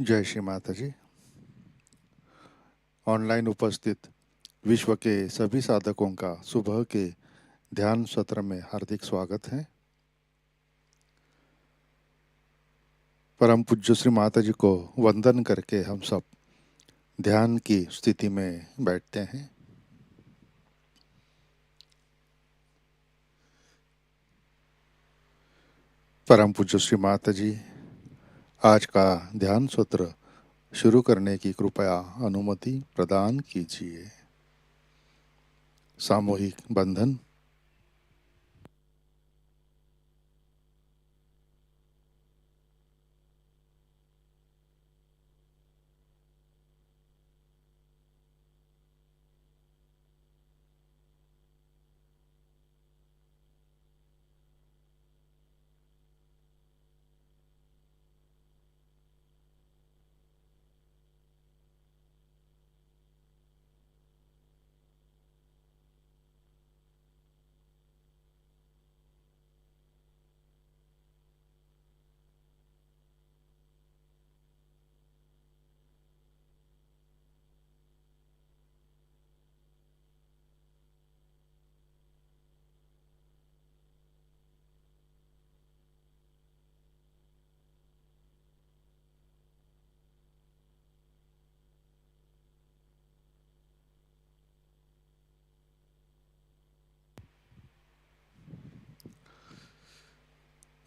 जय श्री माताजी। ऑनलाइन उपस्थित विश्व के सभी साधकों का सुबह के ध्यान सत्र में हार्दिक स्वागत है। परम पूज्य श्री माताजी को वंदन करके हम सब ध्यान की स्थिति में बैठते हैं। परम पूज्य श्री माताजी आज का ध्यान सत्र शुरू करने की कृपया अनुमति प्रदान कीजिए। सामूहिक बंधन।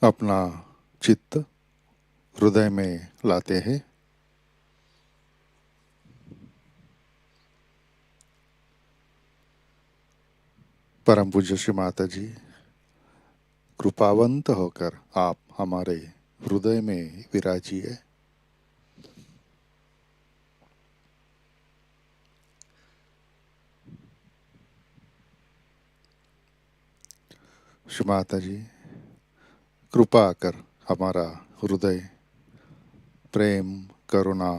अपना चित्त हृदय में लाते हैं। परम पूज्य श्री माताजी कृपावंत होकर आप हमारे हृदय में विराजिए। श्री माताजी कृपा कर हमारा हृदय प्रेम, करुणा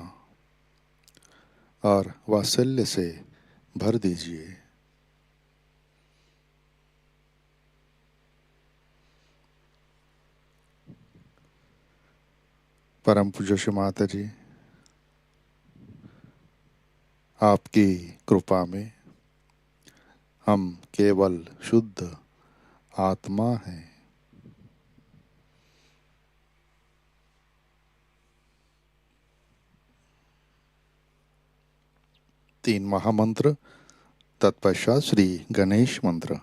और वात्सल्य से भर दीजिए। परम पूज्य श्री माताजी आपकी कृपा में हम केवल शुद्ध आत्मा हैं। तीन महामंत्र तत्पश्चात श्री गणेश मंत्र।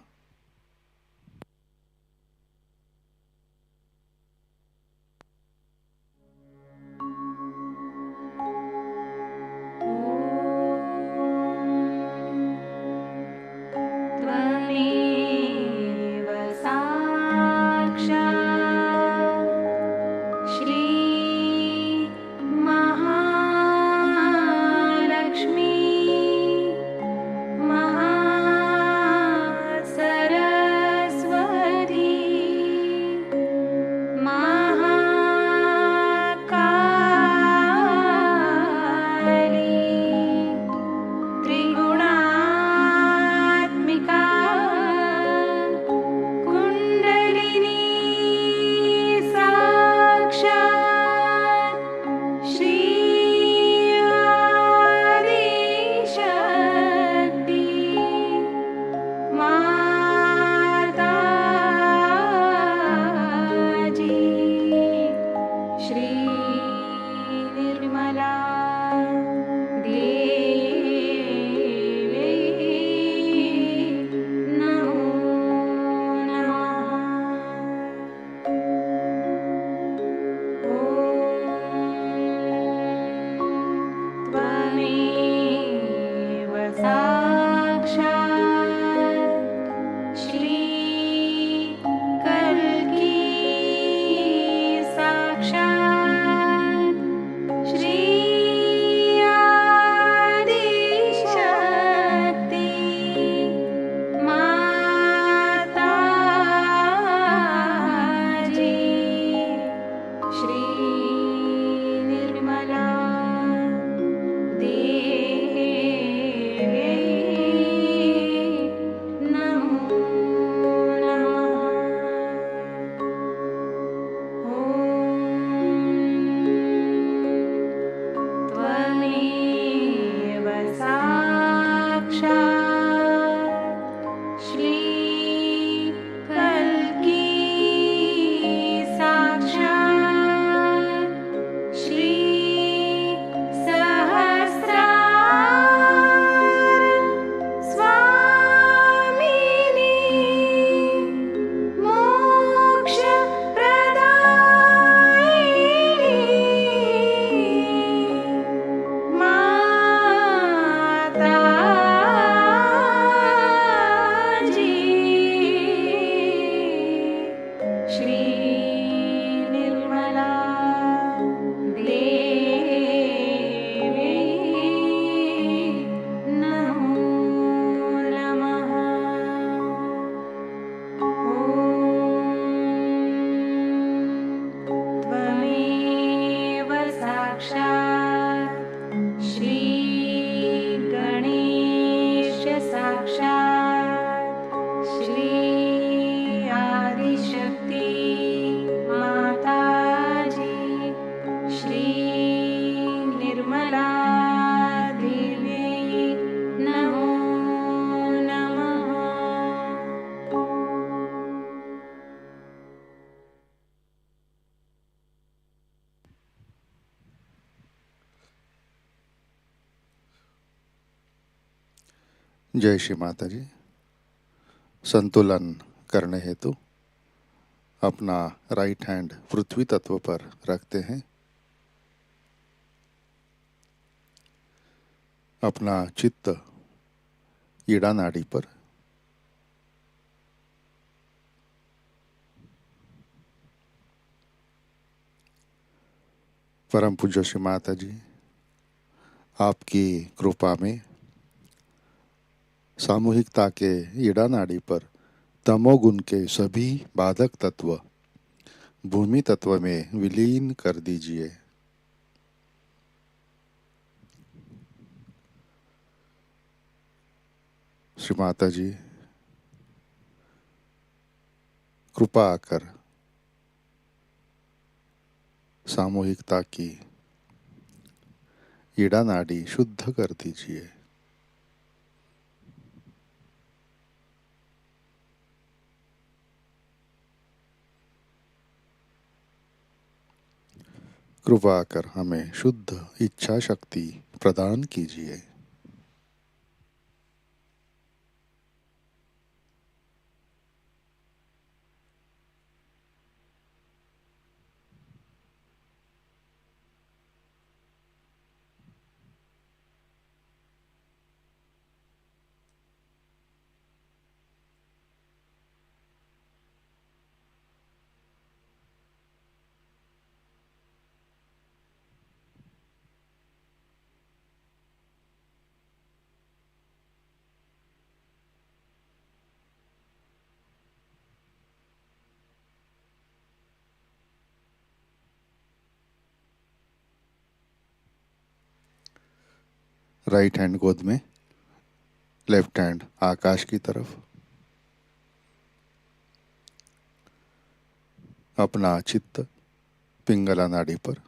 त्वमेव साक्षात् श्री महालक्ष्मी महासरस्वती जय श्री माता जी। संतुलन करने हेतु अपना राइट हैंड पृथ्वी तत्व पर रखते हैं। अपना चित्त ईड़ा नाड़ी पर। परम पूज्य श्री माता जी, आपकी कृपा में सामूहिकता के ईड़ा नाड़ी पर तमोगुण के सभी बाधक तत्व भूमि तत्व में विलीन कर दीजिए। श्री माता जी, कृपा कर सामूहिकता की ईड़ा नाड़ी शुद्ध कर दीजिए। कृपा कर हमें शुद्ध इच्छा शक्ति प्रदान कीजिए। राइट हैंड गोद में, लेफ्ट हैंड आकाश की तरफ। अपना चित्त पिंगला नाड़ी पर।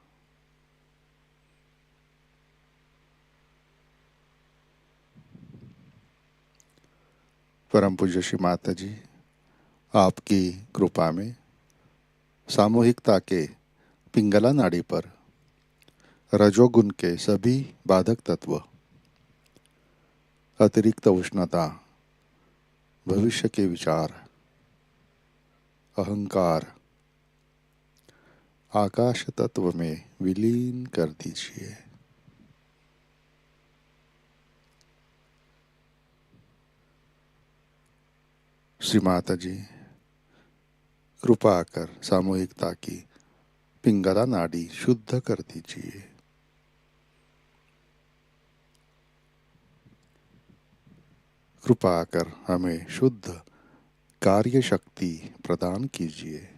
परम पूज्य श्री माता जी, आपकी कृपा में सामूहिकता के पिंगला नाड़ी पर रजोगुण के सभी बाधक तत्व, अतिरिक्त उष्णता, भविष्य के विचार, अहंकार आकाश तत्व में विलीन कर दीजिए। श्री माता जी, कृपा कर सामूहिकता की पिंगला नाड़ी शुद्ध कर दीजिए। कृपा कर हमें शुद्ध कार्य शक्ति प्रदान कीजिए।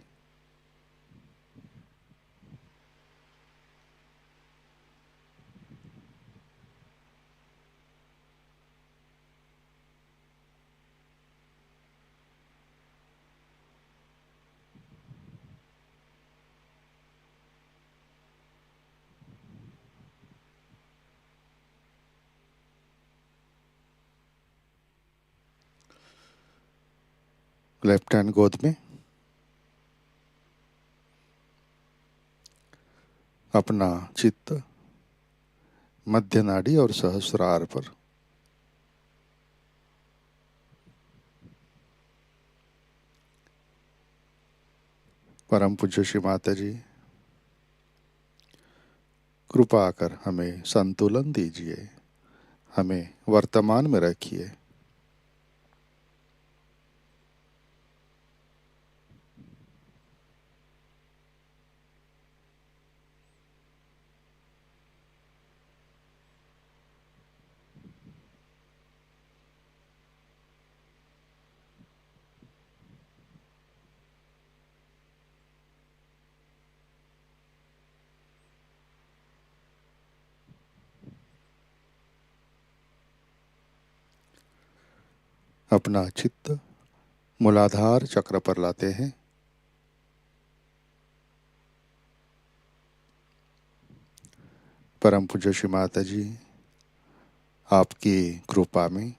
लेफ्ट हैंड गोद में, अपना चित्त मध्य नाड़ी और सहस्रार पर। परम पूज्य श्री माता जी, कृपा कर हमें संतुलन दीजिए, हमें वर्तमान में रखिए। अपना चित्त मूलाधार चक्र पर लाते हैं। परम पूज्य श्री माता जी, आपकी कृपा में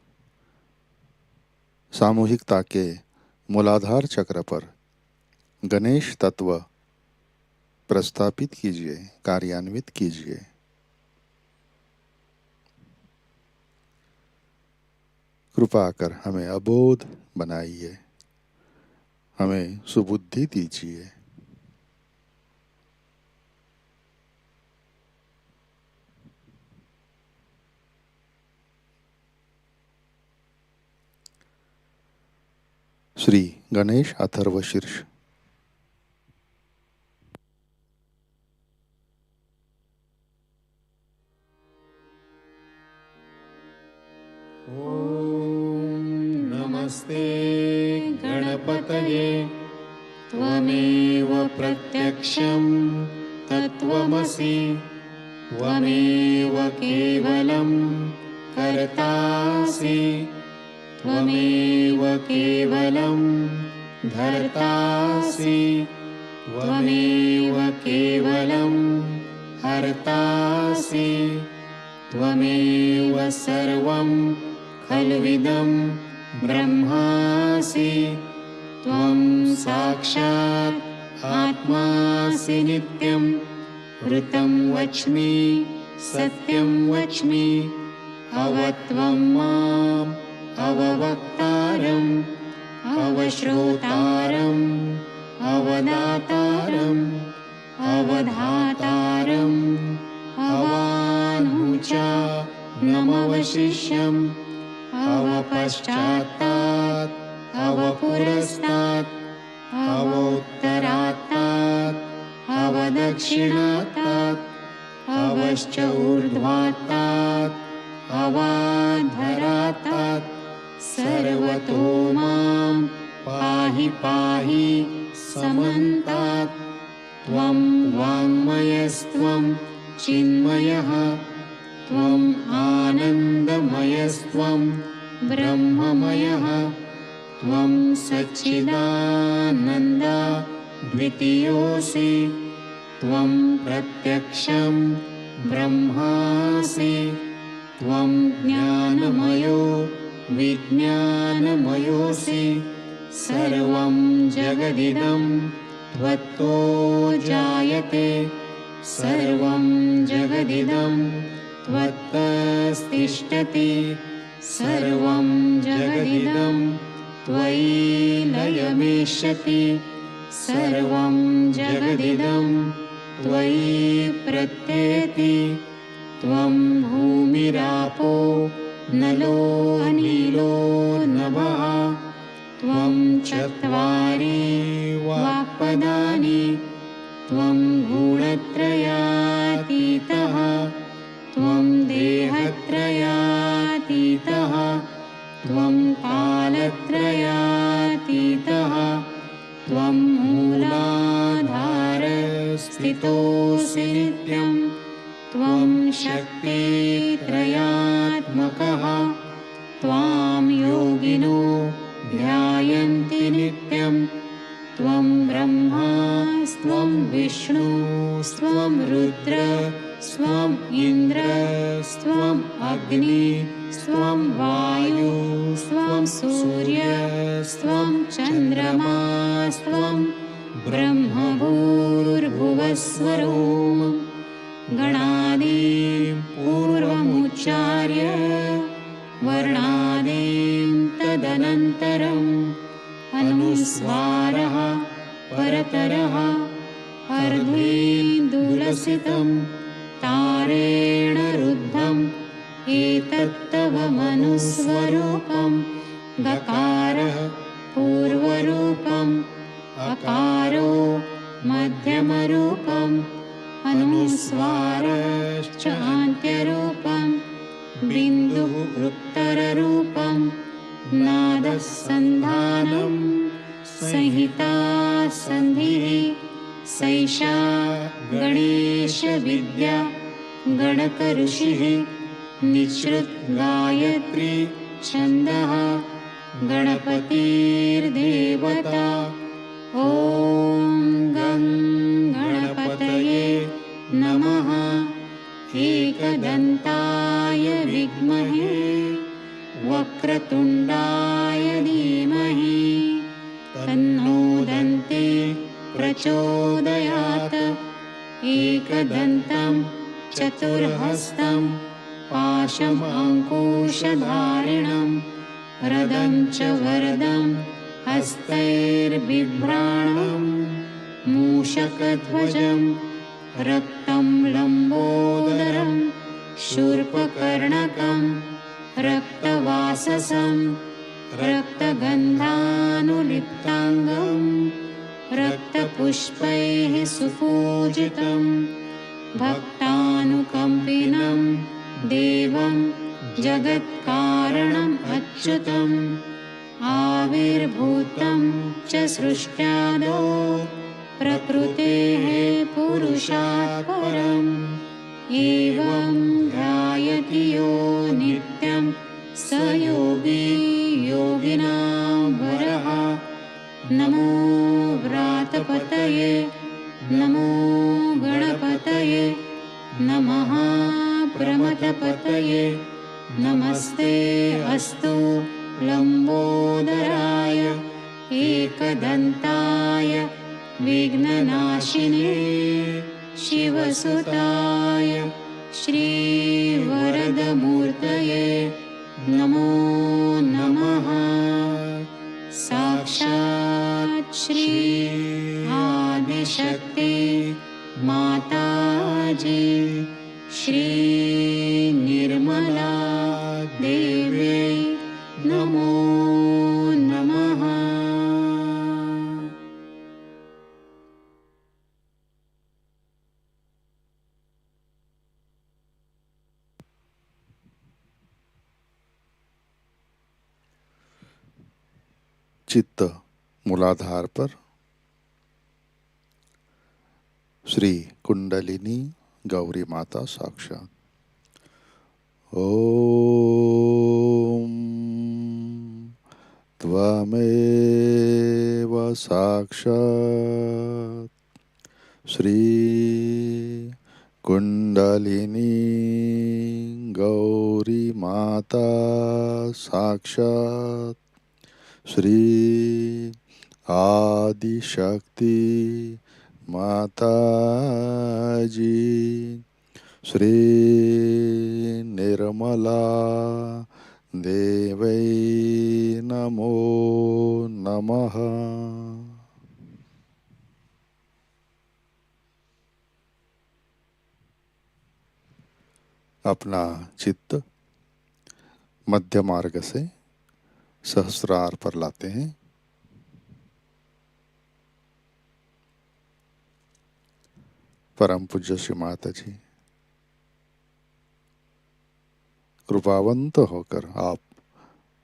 सामूहिकता के मूलाधार चक्र पर गणेश तत्व प्रस्थापित कीजिए, कार्यान्वित कीजिए। कृपा कर हमें अबोध बनाइए, हमें सुबुद्धि दीजिए। श्री गणेश अथर्व शीर्ष। नमस्ते गणपतये त्वमेव प्रत्यक्षं तत्त्वमसि त्वमेव केवलं कर्तासि त्वमेव केवलं धर्तासि त्वमेव केवलं हर्तासि त्वमेव सर्वं खल्विदं ब्रह्मासि त्वं साक्षात् आत्मासि नित्यं ऋतं वच्मि सत्यं वच्मि अवत्वं माम् अववक्तारम् अवश्रोतारम् अवदातारम् अवधातारम् अवानुच नमवशिष्यम् अवपश्चात्तात् अवपुरस्तात् अवोत्तरात्तात् अवदक्षिणात्तात् अवश्च ऊर्ध्वात्तात् अवाधरात्तात् सर्वतो मां पाहि पाहि समन्तात् त्वं वाङ्मयस्त्वं चिन्मयः त्वम् आनन्दमयस्त्वं ब्रह्ममयः त्वं सच्चिदानन्द द्वितीयोऽसि त्वं प्रत्यक्षं ब्रह्मासि त्वं ज्ञानमयो विज्ञानमयोऽसि सर्वं जगदिदं त्वत्तो जायते सर्वं जगदिदं त्वत्तस्तिष्ठति सर्वं जगदिदं त्वयि लयमेष्यति सर्वं जगदिदं त्वयि प्रत्येति त्वं भूमिरापो नलो अनिलो नभः त्वं चत्वारि वाक्पदानि त्वं गुणत्रयातीतः त्वं देहत्रयातीतः त्वं कालत्रयातीतः त्वं मूलाधारस्थितोऽसि नित्यं त्वं शक्तित्रयात्मकः त्वां योगिनो ध्यायन्ति नित्यं त्वं ब्रह्मा स्वं विष्णु स्वं रुद्र स्वं इन्द्र स्वं अग्नि स्वं वायु स्वं सूर्य स्वं चन्द्रमा स्वं ब्रह्मभूर्भुवस्वरोम गणादीं पूर्वमुच्चार्य वर्णादीं तदनन्तरम् अनुस्वारः परतरः अर्धेन्दुलसितं तारेण रुद्धम् एतत्तव मनुस्वरूपं गकारः पूर्वरूपम् अकारो मध्यमरूपम् अनुस्वारश्च अन्त्यरूपं बिन्दुः उत्तररूपं नादः सन्धानं संहिता सन्धिः सैषा गणेशविद्या गणकऋषिः निःसृत गायत्री छन्दः गणपतिर्देवता ॐ गं गणपतये नमः एकदन्ताय विद्महे वक्रतुण्डाय धीमहि तन्नो दन्ते प्रचोदयात् एकदन्तं चतुर्हस्तं पाशमङ्कुशधारिणं रदं च वरदं हस्तैर्बिभ्राणं मूषकध्वजं रक्तं लम्बोदरं शूर्पकर्णकं रक्तवाससं रक्तगन्धानुलिप्ताङ्गं रक्तपुष्पैः सुपूजितं भक्तानुकम्पिनं देवं जगत्कारणम् अच्युतम् आविर्भूतं च सृष्ट्यादौ प्रकृतेः पुरुषात् परम् एवं ध्यायति यो नित्यं स योगी योगिनां वरः नमो व्रातपतये नमो गणपतये नमः प्रमथपतये नमस्ते अस्तु लम्बोदराय एकदन्ताय विघ्ननाशिने शिवसुताय श्रीवरदमूर्तये नमो नमः। साक्षात् श्री आदिशक्ति माताजी श्री निर्मला देव्यै नमो नमः। चित्त मूलाधार पर श्री कुंडलिनी गौरी माता साक्षात। ओम त्वमेव साक्षात् श्री कुंडलिनी गौरी माता साक्षात् श्री आदिशक्ति माताजी श्री निर्मला देवै नमो नमः। अपना चित्त मध्य मार्ग से सहस्रार पर लाते हैं। परम पूज्य श्री माता जी, कृपावंत होकर आप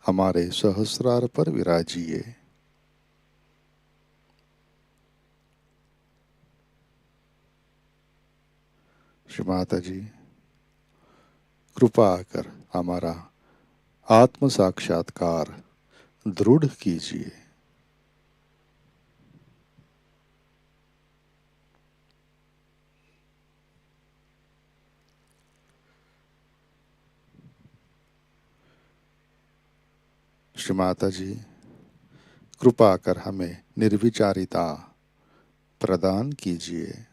हमारे सहस्रार पर विराजिए। श्री माता जी, कृपा कर हमारा आत्म साक्षात्कार दृढ़ कीजिए। श्री माता जी, कृपा कर हमें निर्विचारिता प्रदान कीजिए।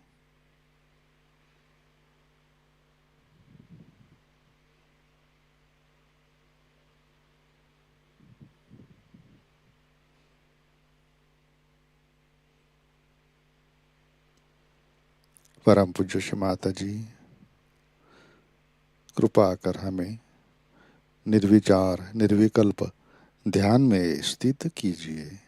परम पूज्य श्री माता जी, कृपा कर हमें निर्विचार निर्विकल्प ध्यान में स्थित कीजिए।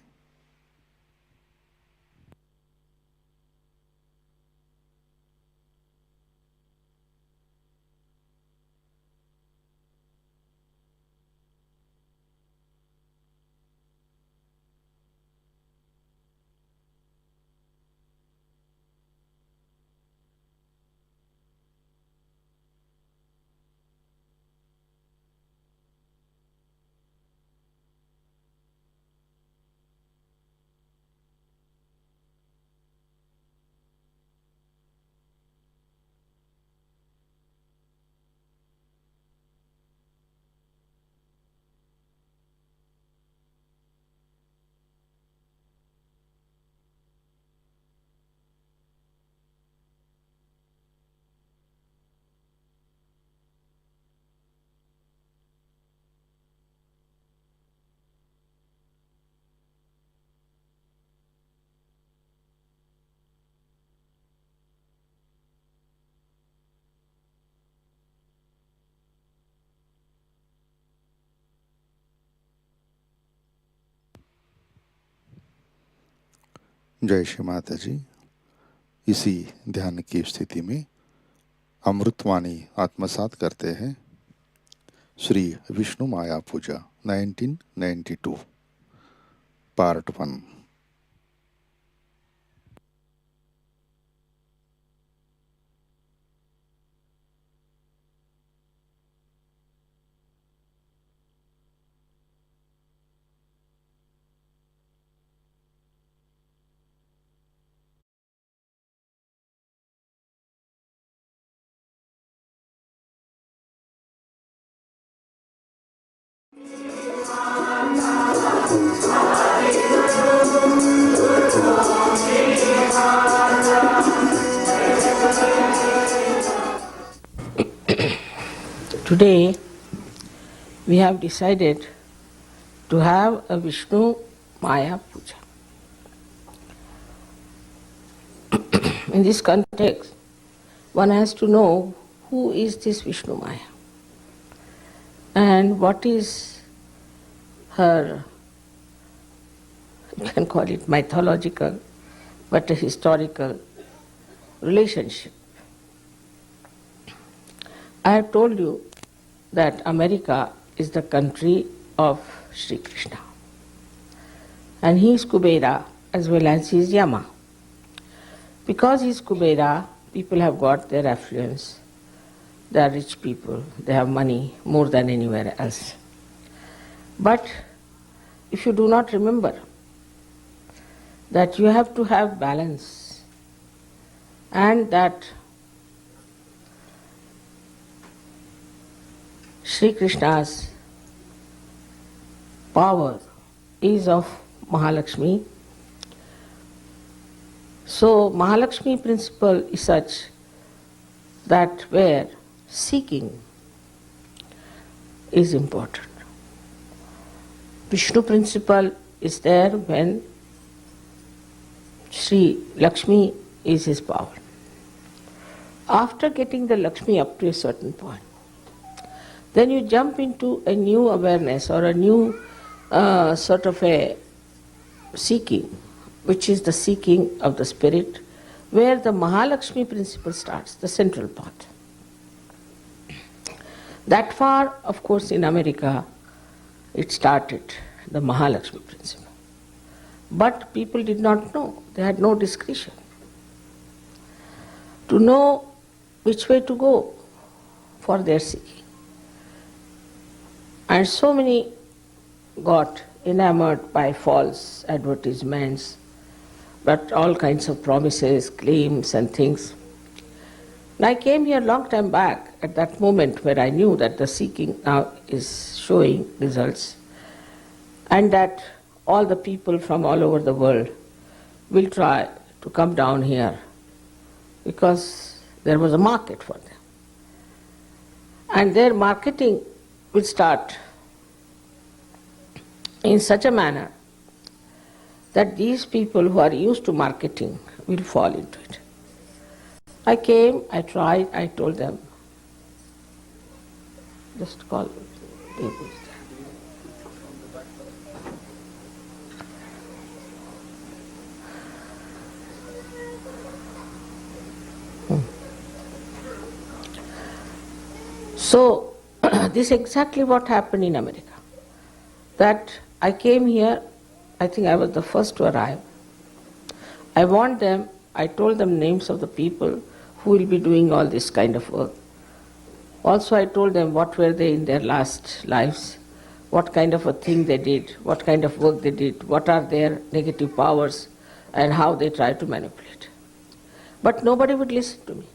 जय श्री माता जी। इसी ध्यान की स्थिति में अमृतवाणी आत्मसात करते हैं। श्री विष्णु माया पूजा 1992 part 1। Today we have decided to have a Vishnu Maya Puja. In this context, one has to know who is this Vishnu Maya and what is her, you can call it mythological, but a historical relationship. I have told you that America is the country of Shri Krishna. And he is Kubera as well as he is Yama. Because he is Kubera, people have got their affluence. They are rich people, they have money more than anywhere else. But if you do not remember that you have to have balance and that Shri Krishna's power is of Mahalakshmi. So Mahalakshmi principle is such that where seeking is important. Vishnu principle is there when Shri Lakshmi is his power. After getting the Lakshmi up to a certain point, then you jump into a new awareness or a new sort of a seeking, which is the seeking of the spirit, where the Mahalakshmi principle starts, the central part. That far, of course, in America, it started, the Mahalakshmi principle. But people did not know, they had no discretion to know which way to go for their seeking. And so many got enamored by false advertisements, but all kinds of promises, claims and things. And I came here a long time back at that moment where I knew that the seeking now is showing results and that all the people from all over the world will try to come down here because there was a market for them. And their marketing will start in such a manner that these people who are used to marketing will fall into it. I came, I tried, I told them, just call tables there. So, this is exactly what happened in America. That I came here, I think I was the first to arrive. I warned them, I told them names of the people who will be doing all this kind of work. Also I told them what were they in their last lives, what kind of a thing they did, what kind of work they did, what are their negative powers and how they try to manipulate. But nobody would listen to me.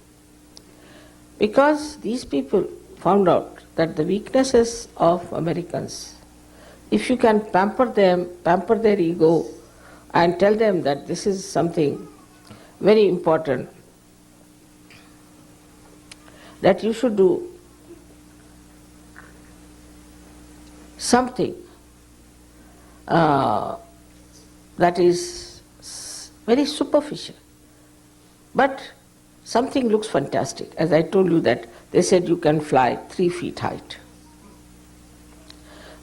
Because these people found out that the weaknesses of Americans, if you can pamper them, pamper their ego and tell them that this is something very important, that you should do something that is very superficial, but something looks fantastic. As I told you that they said you can fly 3 feet height.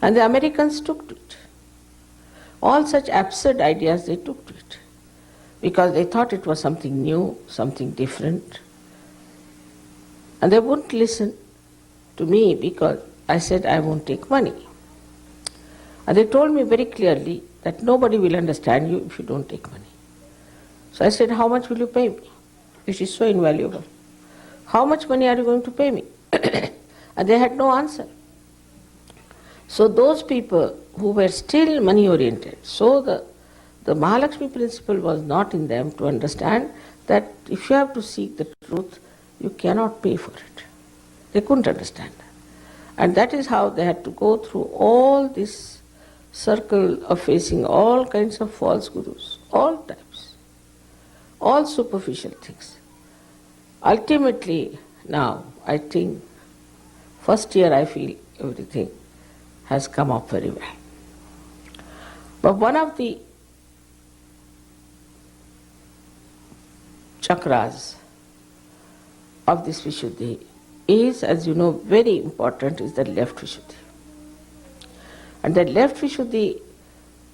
And the Americans took to it. All such absurd ideas they took to it. because they thought it was something new, something different. And they wouldn't listen to me because I said I won't take money. And they told me very clearly that nobody will understand you if you don't take money. So I said, how much will you pay me? Which is so invaluable. How much money are you going to pay me? And they had no answer. So those people who were still money oriented, so the Mahalakshmi principle was not in them to understand that if you have to seek the truth, you cannot pay for it. They couldn't understand that. And that is how they had to go through all this circle of facing all kinds of false gurus, all types, all superficial things. Ultimately, now, I think, first year I feel everything has come up very well. But one of the chakras of this Vishuddhi is, as you know, very important, is the left Vishuddhi. And the left Vishuddhi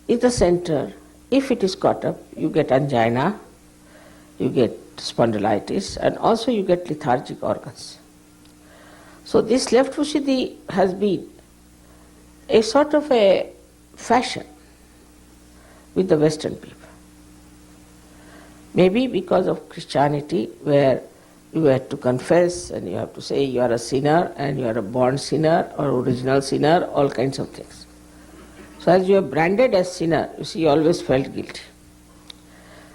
is the center. If it is caught up, you get angina, you get spondylitis, and also you get lethargic organs. So this left Vishuddhi has been a sort of a fashion with the Western people. Maybe because of Christianity, where you have to confess and you have to say you are a sinner and you are a born sinner or original sinner, all kinds of things. So as you are branded as sinner, you see, you always felt guilty.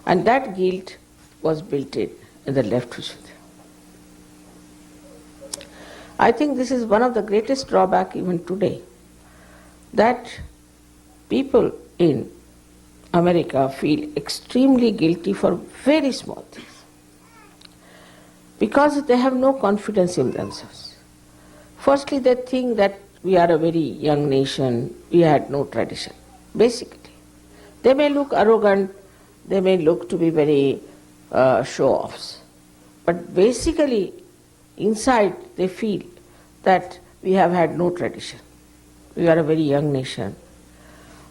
And that guilt was built in the left Vishuddhi. I think this is one of the greatest drawbacks even today, that people in America feel extremely guilty for very small things because they have no confidence in themselves. Firstly, they think that we are a very young nation, we had no tradition, basically. They may look arrogant, they may look to be very show-offs, but basically inside they feel that we have had no tradition. We are a very young nation.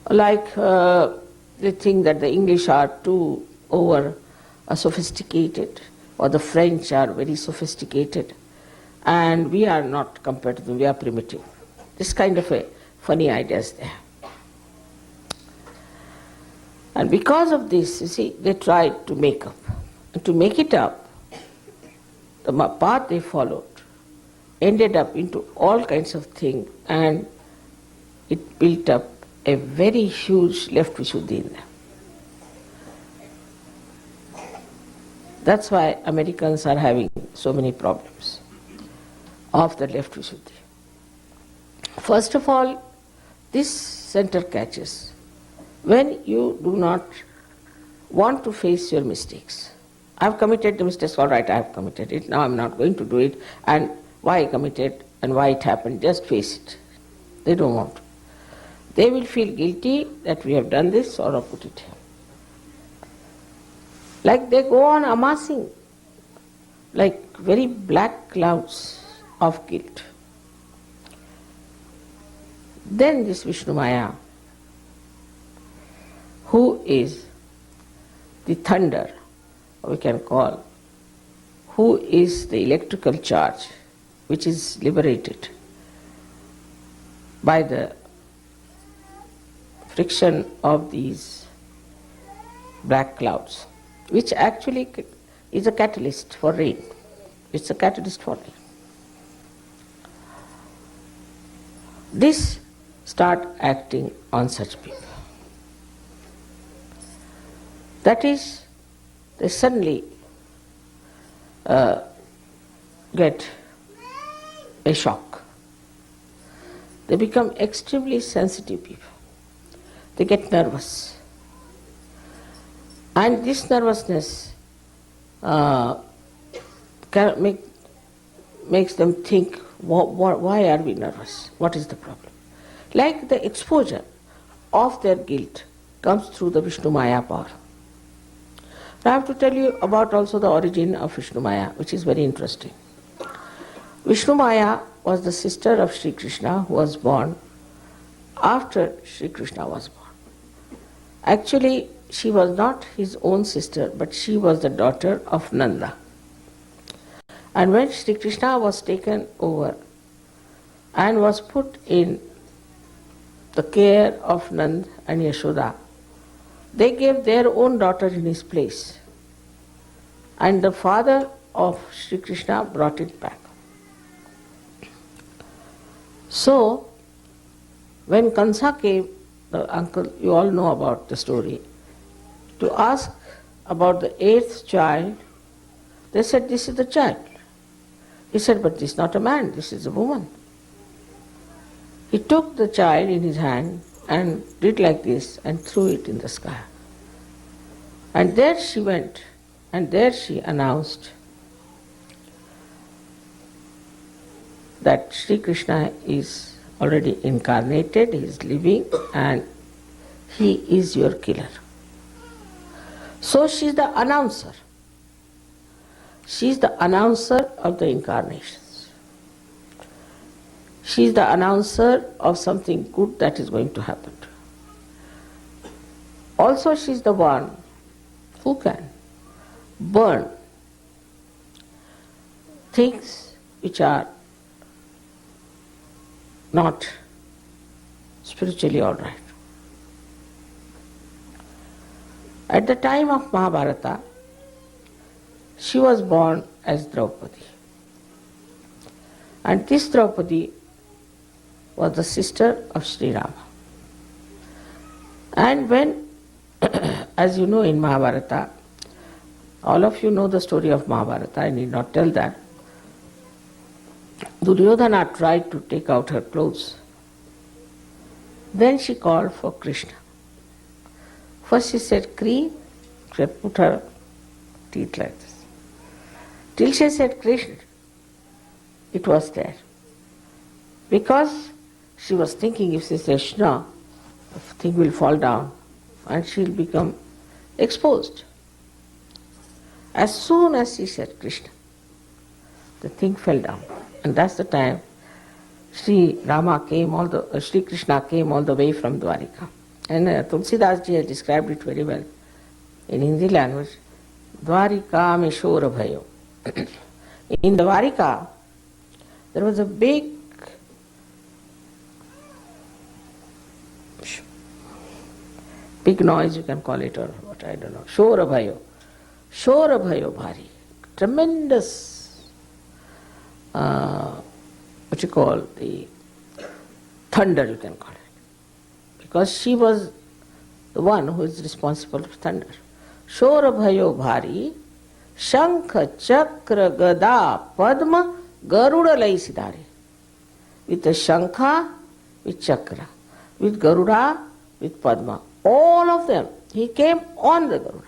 Like they think that the English are too over sophisticated, or the French are very sophisticated, and we are not compared to them, we are primitive. This kind of a funny ideas there. And because of this, you see, they tried to make up. And to make it up, the path they followed ended up into all kinds of things, and it built up a very huge left Vishuddhi in them. That's why Americans are having so many problems of the left Vishuddhi. First of all, this center catches when you do not want to face your mistakes. I have committed the mistakes, all right, I have committed it, now I am not going to do it, and why I committed and why it happened, just face it. They don't want to. They will feel guilty that we have done this or put it here. Like they go on amassing like very black clouds of guilt. Then this Vishnu Maya, who is the thunder, we can call, who is the electrical charge which is liberated by the friction of these black clouds, which actually is a catalyst for rain. It's a catalyst for rain. This start acting on such people. That is, they suddenly get a shock. They become extremely sensitive people. They get nervous. And this nervousness makes them think, why are we nervous? What is the problem? Like the exposure of their guilt comes through the Vishnu Maya power. I have to tell you about also the origin of Vishnu Maya, which is very interesting. Vishnu Maya was the sister of Shri Krishna, who was born after Shri Krishna was born. Actually, she was not his own sister, but she was the daughter of Nanda. And when Sri Krishna was taken over and was put in the care of Nand and Yashoda, they gave their own daughter in his place. And the father of Sri Krishna brought it back. So, when Kansa came, the uncle, you all know about the story, to ask about the 8th child, they said, this is the child. He said, but this is not a man, this is a woman. He took the child in his hand and did like this and threw it in the sky. And there she went, and there she announced that Sri Krishna is already incarnated, he is living, and he is your killer. So she is the announcer. She is the announcer of the incarnations. She is the announcer of something good that is going to happen. Also, she is the one who can burn things which are not spiritually all right. At the time of Mahabharata, she was born as Draupadi. And this Draupadi was the sister of Sri Rama. And when, as you know in Mahabharata, all of you know the story of Mahabharata, I need not tell that, Duryodhana tried to take out her clothes. Then she called for Krishna. First she said, Kri, she put her teeth like this. Till she said Krishna, it was there. Because she was thinking if she says Shna, the thing will fall down and she will become exposed. As soon as she said Krishna, the thing fell down. And that's the time Sri Krishna came all the way from Dwarika. And Tulsidas ji has described it very well in Hindi language. Dwarika me shora bhayo. In Dwarika, there was a big noise, you can call it, or what, I don't know. Shora bhayo bhari. Tremendous, what you call, the thunder, you can call it. Because she was the one who is responsible for thunder. Shora bhayo bhari, shankha, chakra, gada, padma, garuda lai sidhare. With the shankha, with chakra, with garuda, with padma. All of them, he came on the garuda.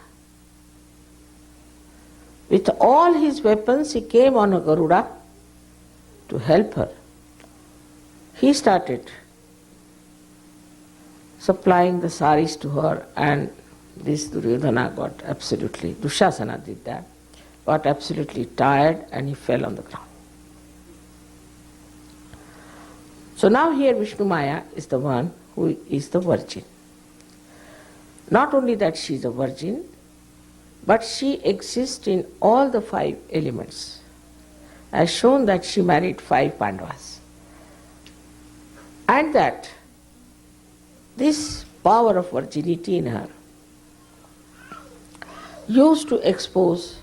With all his weapons, he came on a garuda to help her. He started supplying the saris to her, and this Duryodhana Dushasana did that, got absolutely tired and he fell on the ground. So now here Vishnu Maya is the one who is the virgin. Not only that she is a virgin, but she exists in all the 5 elements. As shown that she married 5 Pandavas. And that this power of virginity in her used to expose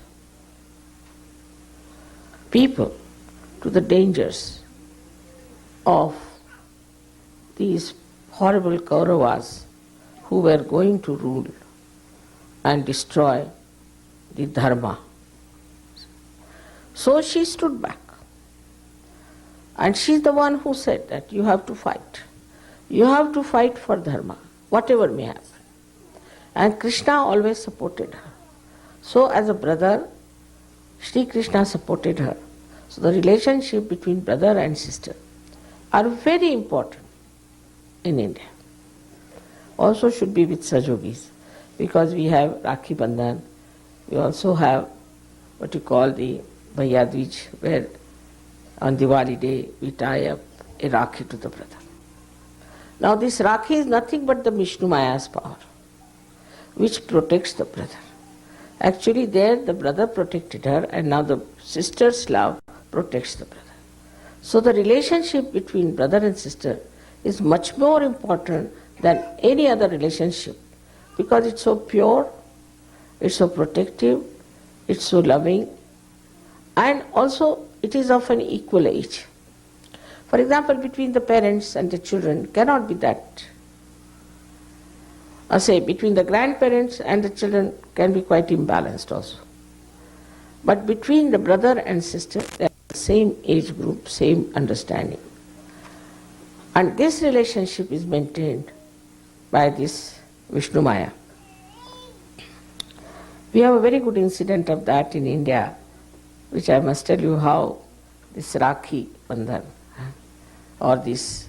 people to the dangers of these horrible Kauravas who were going to rule and destroy the dharma. So she stood back. And she is the one who said that you have to fight. You have to fight for dharma, whatever may happen. And Krishna always supported her. So as a brother, Shri Krishna supported her. So the relationship between brother and sister are very important in India. Also should be with Sahajogis, because we have Rakhi Bandhan, we also have what you call the Bhaiya-Dvij, where on Diwali day we tie up a Rakhi to the brother. Now this Rakhi is nothing but the Vishnu Maya's power. which protects the brother. Actually there the brother protected her, and now the sister's love protects the brother. So the relationship between brother and sister is much more important than any other relationship, because it's so pure, it's so protective, it's so loving, and also it is of an equal age. For example, between the parents and the children cannot be that. Or say between the grandparents and the children can be quite imbalanced also. But between the brother and sister, they are the same age group, same understanding. And this relationship is maintained by this Vishnu Maya. We have a very good incident of that in India, which I must tell you how this Rakhi Bandhan or this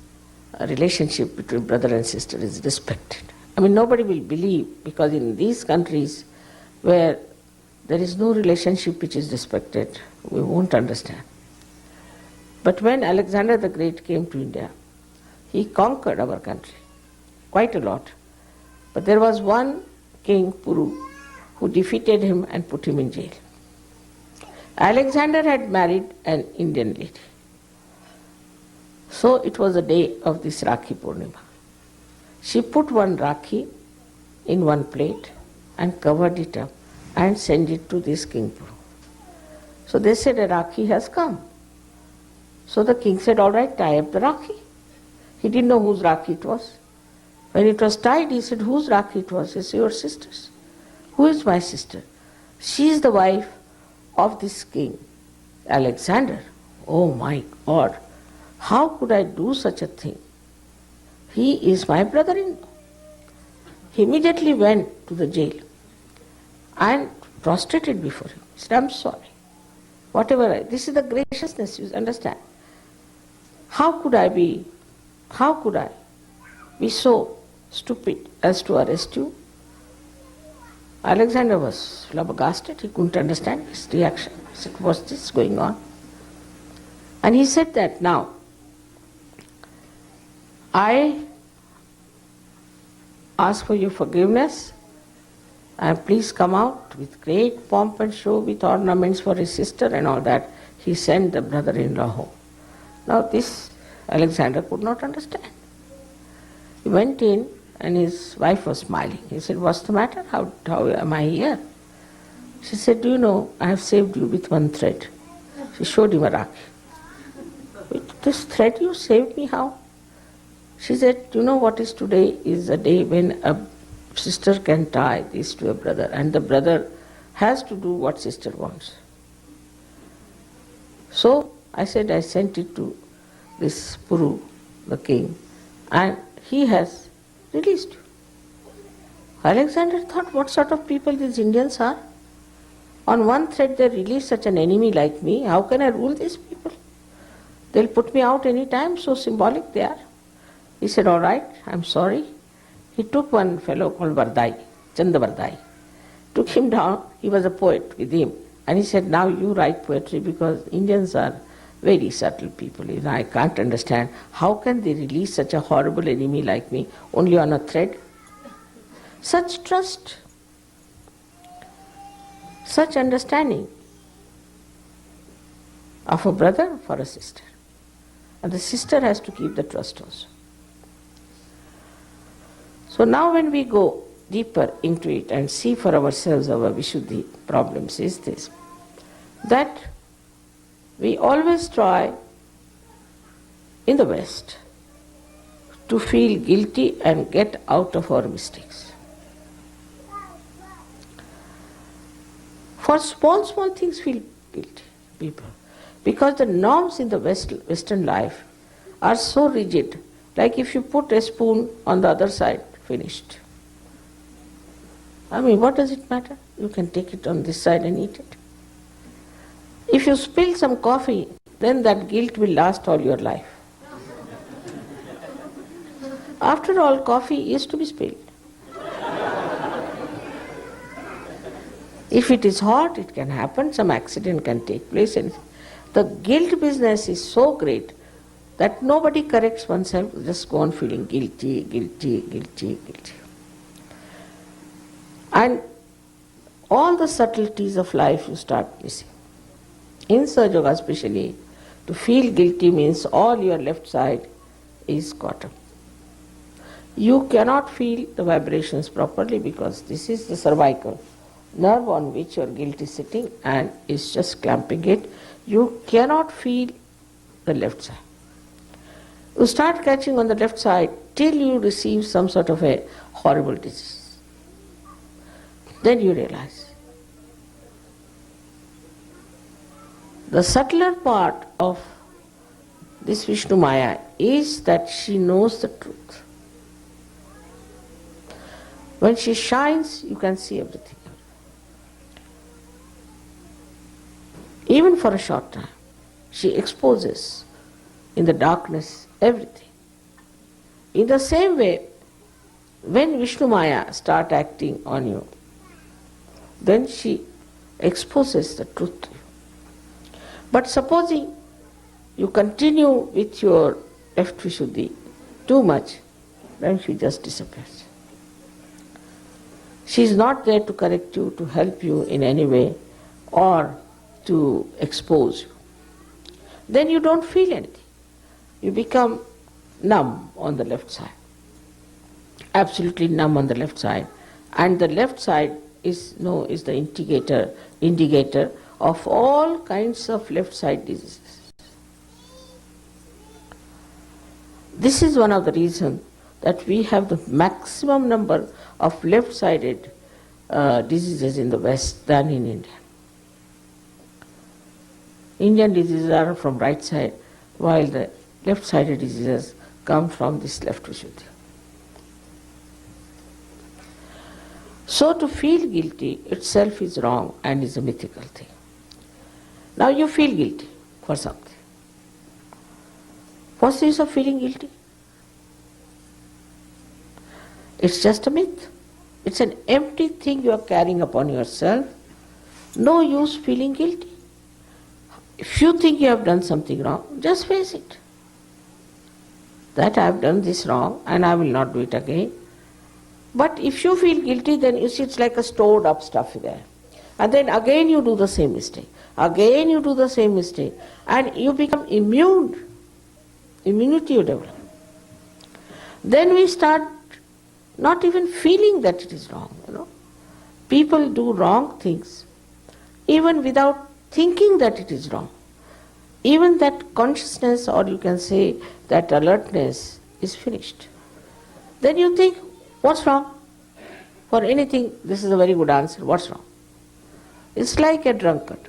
relationship between brother and sister is respected. I mean, nobody will believe, because in these countries where there is no relationship which is respected, we won't understand. But when Alexander the Great came to India, he conquered our country quite a lot. But there was one king, Puru, who defeated him and put him in jail. Alexander had married an Indian lady. So it was the day of this Rakhi Purnima. She put one Rakhi in one plate and covered it up and sent it to this king Puru. So they said, a Rakhi has come. So the king said, all right, tie up the Rakhi. He didn't know whose Rakhi it was. When it was tied, he said, whose Rakhi it was? He said, your sister's. Who is my sister? She is the wife of this king, Alexander. Oh my God, how could I do such a thing? He is my brother-in-law. He immediately went to the jail and prostrated before him. He said, I'm sorry. This is the graciousness, you understand. How could I be so stupid as to arrest you? Alexander was flabbergasted. He couldn't understand his reaction. He said, what's this going on? And he said that, now, I ask for your forgiveness, and please come out with great pomp and show, with ornaments for his sister and all that. He sent the brother-in-law home. Now this Alexander could not understand. He went in and his wife was smiling. He said, what's the matter? How am I here? She said, do you know, I have saved you with one thread. She showed him a Rakhi. With this thread you saved me, how? She said, you know what is today is a day when a sister can tie this to a brother, and the brother has to do what sister wants. So I said, I sent it to this Puru, the king, and he has released you. Alexander thought, what sort of people these Indians are? On one thread they release such an enemy like me. How can I rule these people? They'll put me out any time, so symbolic they are. He said, all right, I'm sorry. He took one fellow called Vardai, Chanda Vardai, took him down. He was a poet with him. And he said, now you write poetry, because Indians are very subtle people. I can't understand. How can they release such a horrible enemy like me only on a thread? Such trust, such understanding of a brother for a sister. And the sister has to keep the trust also. So now when we go deeper into it and see for ourselves our Vishuddhi problems is this, that we always try in the West to feel guilty and get out of our mistakes. For small things feel guilty, people. Because the norms in the Western life are so rigid, like if you put a spoon on the other side, finished. I mean, what does it matter? You can take it on this side and eat it. If you spill some coffee, then that guilt will last all your life. After all, coffee is to be spilled. If it is hot, it can happen, some accident can take place. And the guilt business is so great that nobody corrects oneself, just go on feeling guilty. And all the subtleties of life you start missing. In Sahajayoga especially, to feel guilty means all your left side is caught up. You cannot feel the vibrations properly because this is the cervical nerve on which your guilt is sitting and is just clamping it. You cannot feel the left side. You start catching on the left side till you receive some sort of a horrible disease. Then you realize. The subtler part of this Vishnu Maya is that she knows the truth. When she shines, you can see everything. Even for a short time, she exposes in the darkness everything. In the same way, when Vishnu Maya start acting on you, then she exposes the truth to you. But supposing you continue with your left Vishuddhi too much, then she just disappears. She is not there to correct you, to help you in any way, or to expose you. Then you don't feel anything. You become numb on the left side. Absolutely numb on the left side. And the left side is the indicator of all kinds of left side diseases. This is one of the reasons that we have the maximum number of left-sided diseases in the West than in India. Indian diseases are from right side, while the left-sided diseases come from this left Vishuddhi. So to feel guilty itself is wrong and is a mythical thing. Now you feel guilty for something. What's the use of feeling guilty? It's just a myth. It's an empty thing you are carrying upon yourself. No use feeling guilty. If you think you have done something wrong, just face it. That I have done this wrong and I will not do it again. But if you feel guilty, then you see it's like a stored up stuff there. And then again you do the same mistake. Again you do the same mistake. And you become immune. Immunity you develop. Then we start not even feeling that it is wrong. People do wrong things even without thinking that it is wrong. Even that consciousness, or you can say that alertness, is finished. Then you think, what's wrong? For anything, this is a very good answer. What's wrong? It's like a drunkard.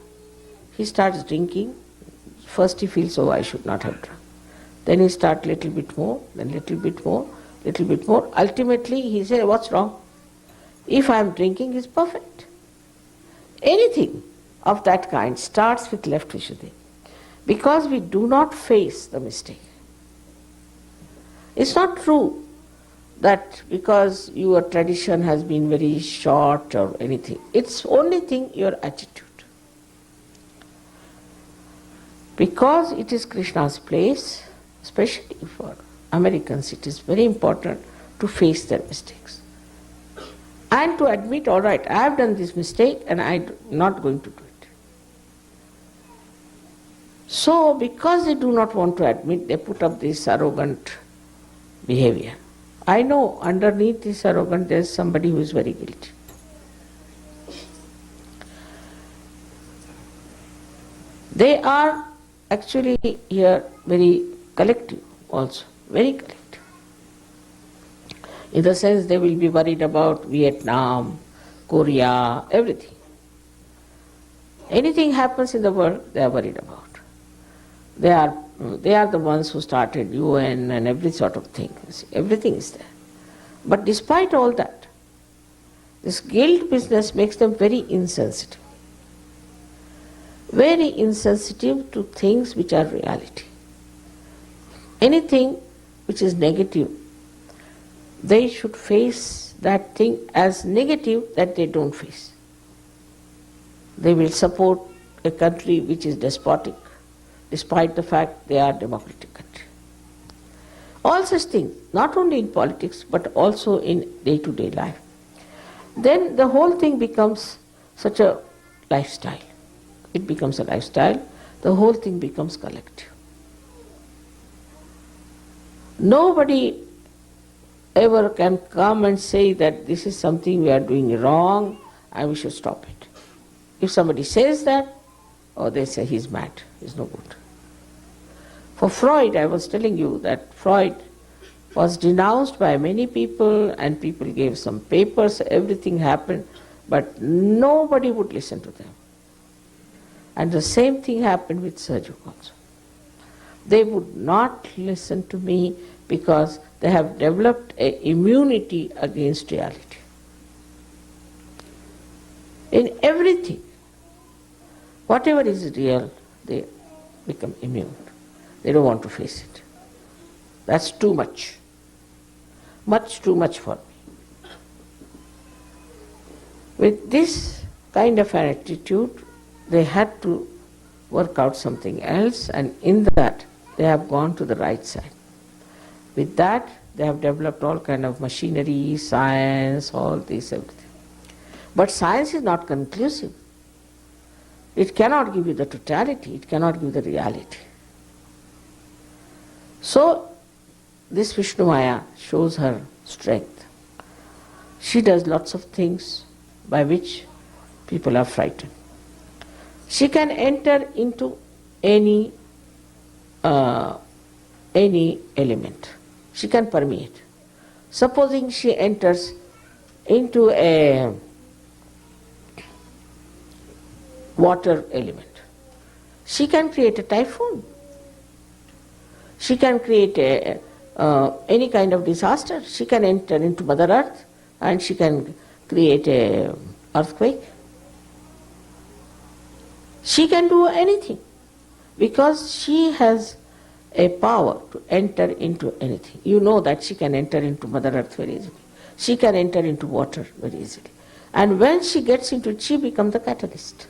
He starts drinking. First he feels, oh, I should not have drunk. Then he starts little bit more, then little bit more, little bit more. Ultimately he says, what's wrong? If I am drinking, it's perfect. Anything of that kind starts with left Vishuddhi. Because we do not face the mistake. It's not true that because your tradition has been very short or anything. It's only thing your attitude. Because it is Krishna's place, especially for Americans, it is very important to face their mistakes. And to admit, all right, I have done this mistake and I'm not going to do it. So, because they do not want to admit, they put up this arrogant behavior. I know underneath this arrogance there is somebody who is very guilty. They are actually here very collective also, very collective. In the sense they will be worried about Vietnam, Korea, everything. Anything happens in the world, they are worried about. They are the ones who started UN and every sort of thing. See, everything is there. But despite all that, this guilt business makes them very insensitive. Very insensitive to things which are reality. Anything which is negative, they should face that thing as negative that they don't face. They will support a country which is despotic, despite the fact they are a democratic country. All such things, not only in politics, but also in day-to-day life. then the whole thing becomes such a lifestyle. It becomes a lifestyle. The whole thing becomes collective. Nobody ever can come and say that this is something we are doing wrong and we should stop it. If somebody says that, oh, they say he's mad, he's no good. For Freud, I was telling you that Freud was denounced by many people and people gave some papers, everything happened, but nobody would listen to them. And the same thing happened with Sahajayoga also. They would not listen to me because they have developed an immunity against reality. In everything, whatever is real, they become immune. They don't want to face it. That's too much. Much too much for me. With this kind of an attitude, they had to work out something else, and in that they have gone to the right side. With that, they have developed all kind of machinery, science, all this, everything. But science is not conclusive. It cannot give you the totality, it cannot give you the reality. So, this Vishnu Maya shows her strength. She does lots of things by which people are frightened. She can enter into any element. She can permeate. Supposing she enters into a water element, she can create a typhoon. She can create any kind of disaster. She can enter into Mother Earth and she can create an earthquake. She can do anything because she has a power to enter into anything. You know that she can enter into Mother Earth very easily. She can enter into water very easily. And when she gets into it, she becomes the catalyst.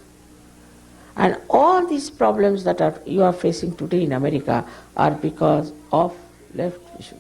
And all these problems that you are facing today in America are because of left Vishuddhi.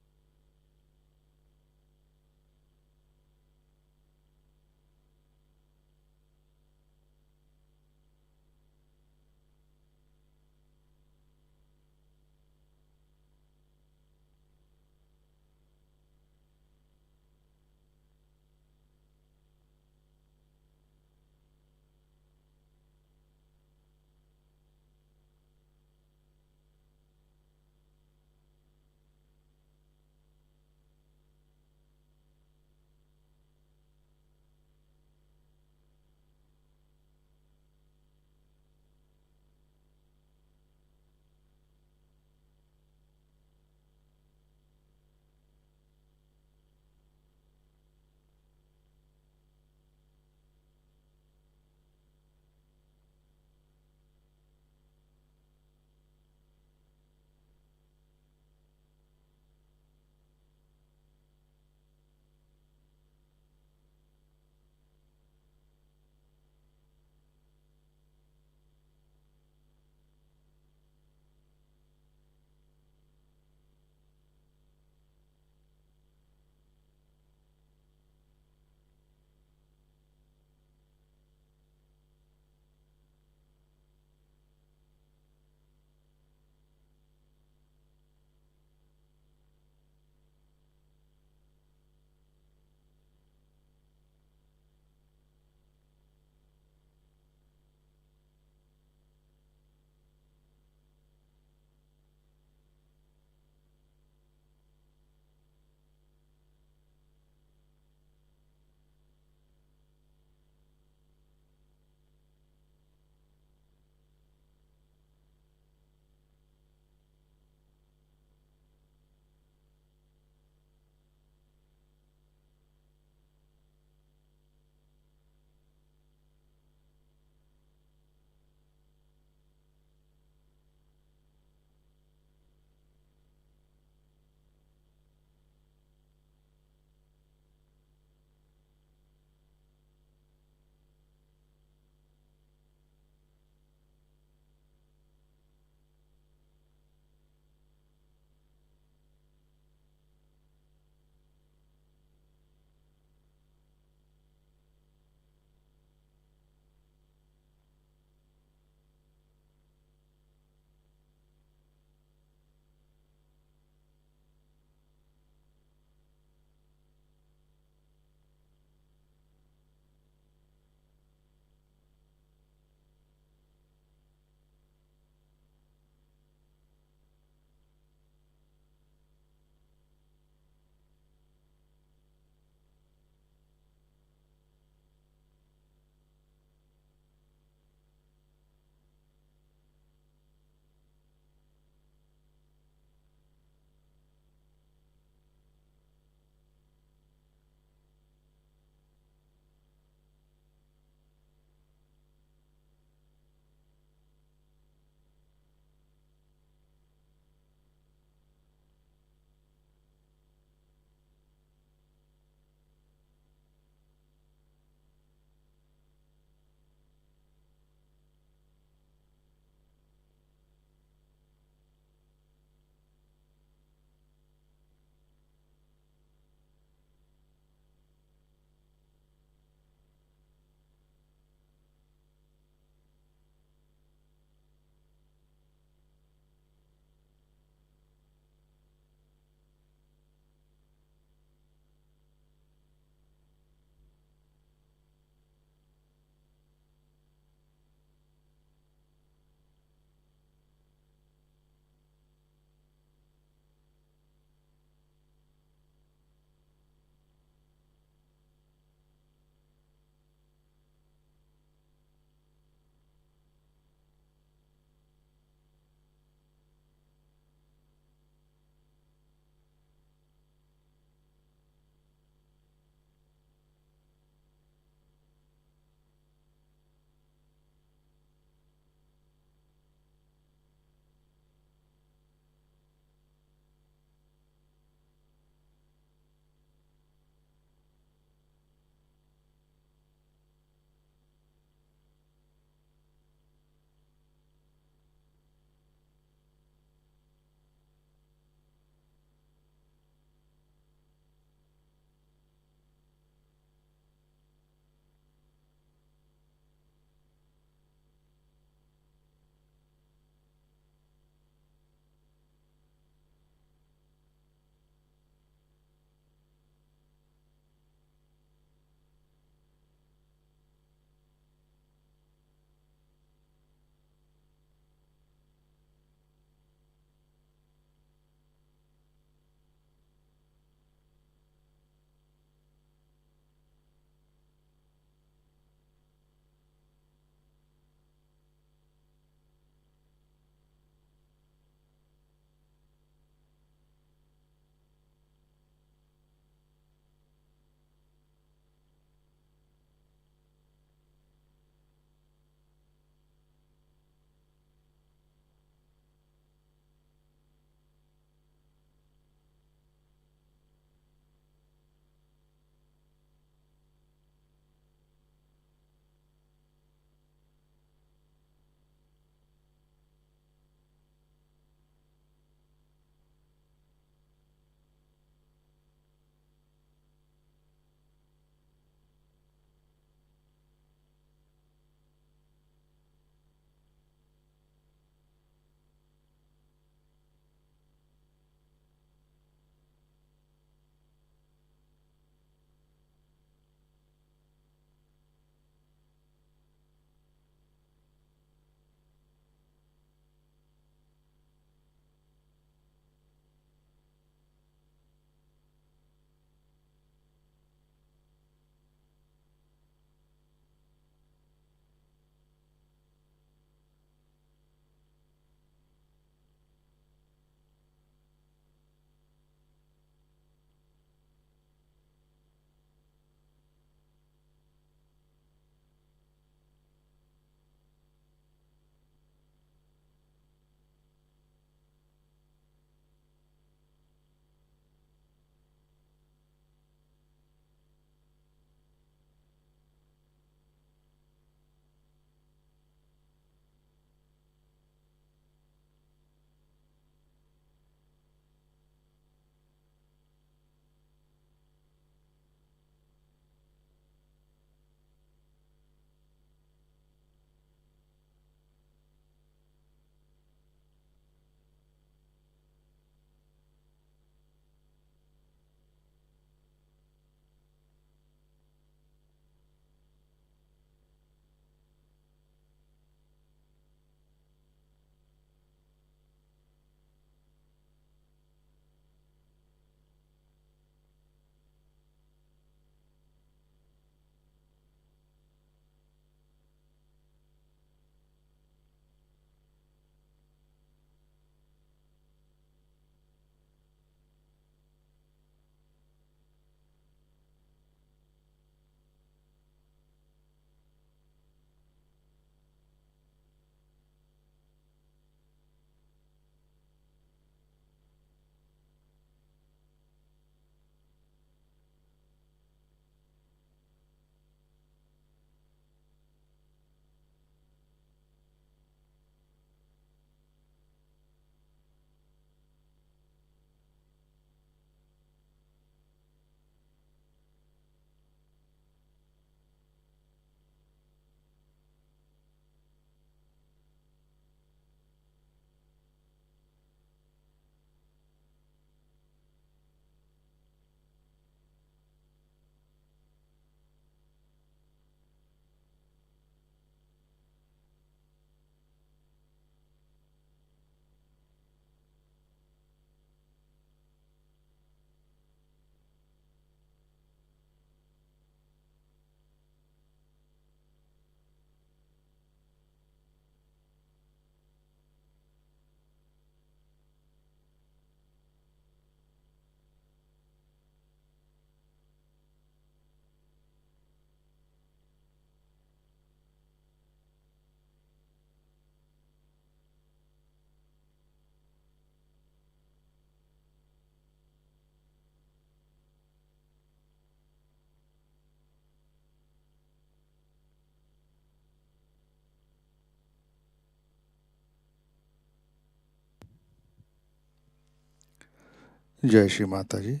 जय श्री माता जी।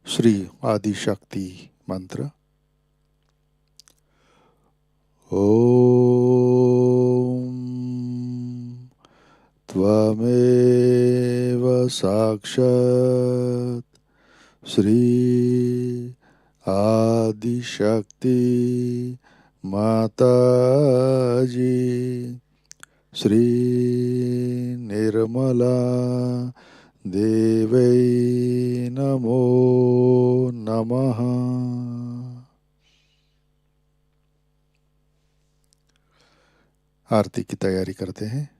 श्री आदि शक्ति मंत्र। ओम त्वमेव साक्षात् श्री आदि शक्ति माताजी श्री निर्मला देवै नमो नमः। आरती की तैयारी करते हैं।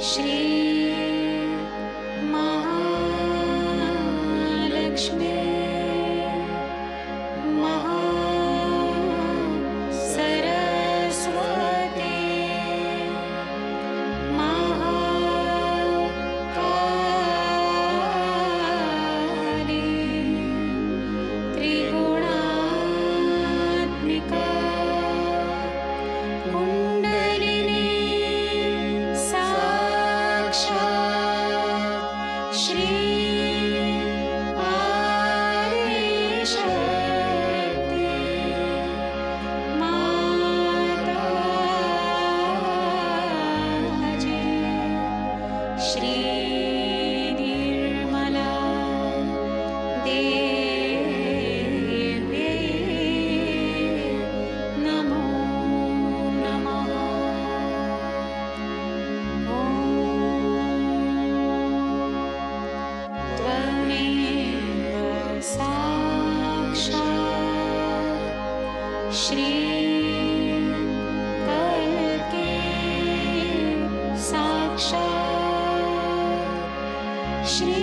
श्री महालक्ष्मी महासरस्वती महाकाली त्रिगुणात्मिका कुण्डलिनी साक्षात् श्री आदिशक्ति माताजी श्री निर्मला देवी नमो नमः। त्वमेव साक्षात् श्री कल्के साक्षात् श्री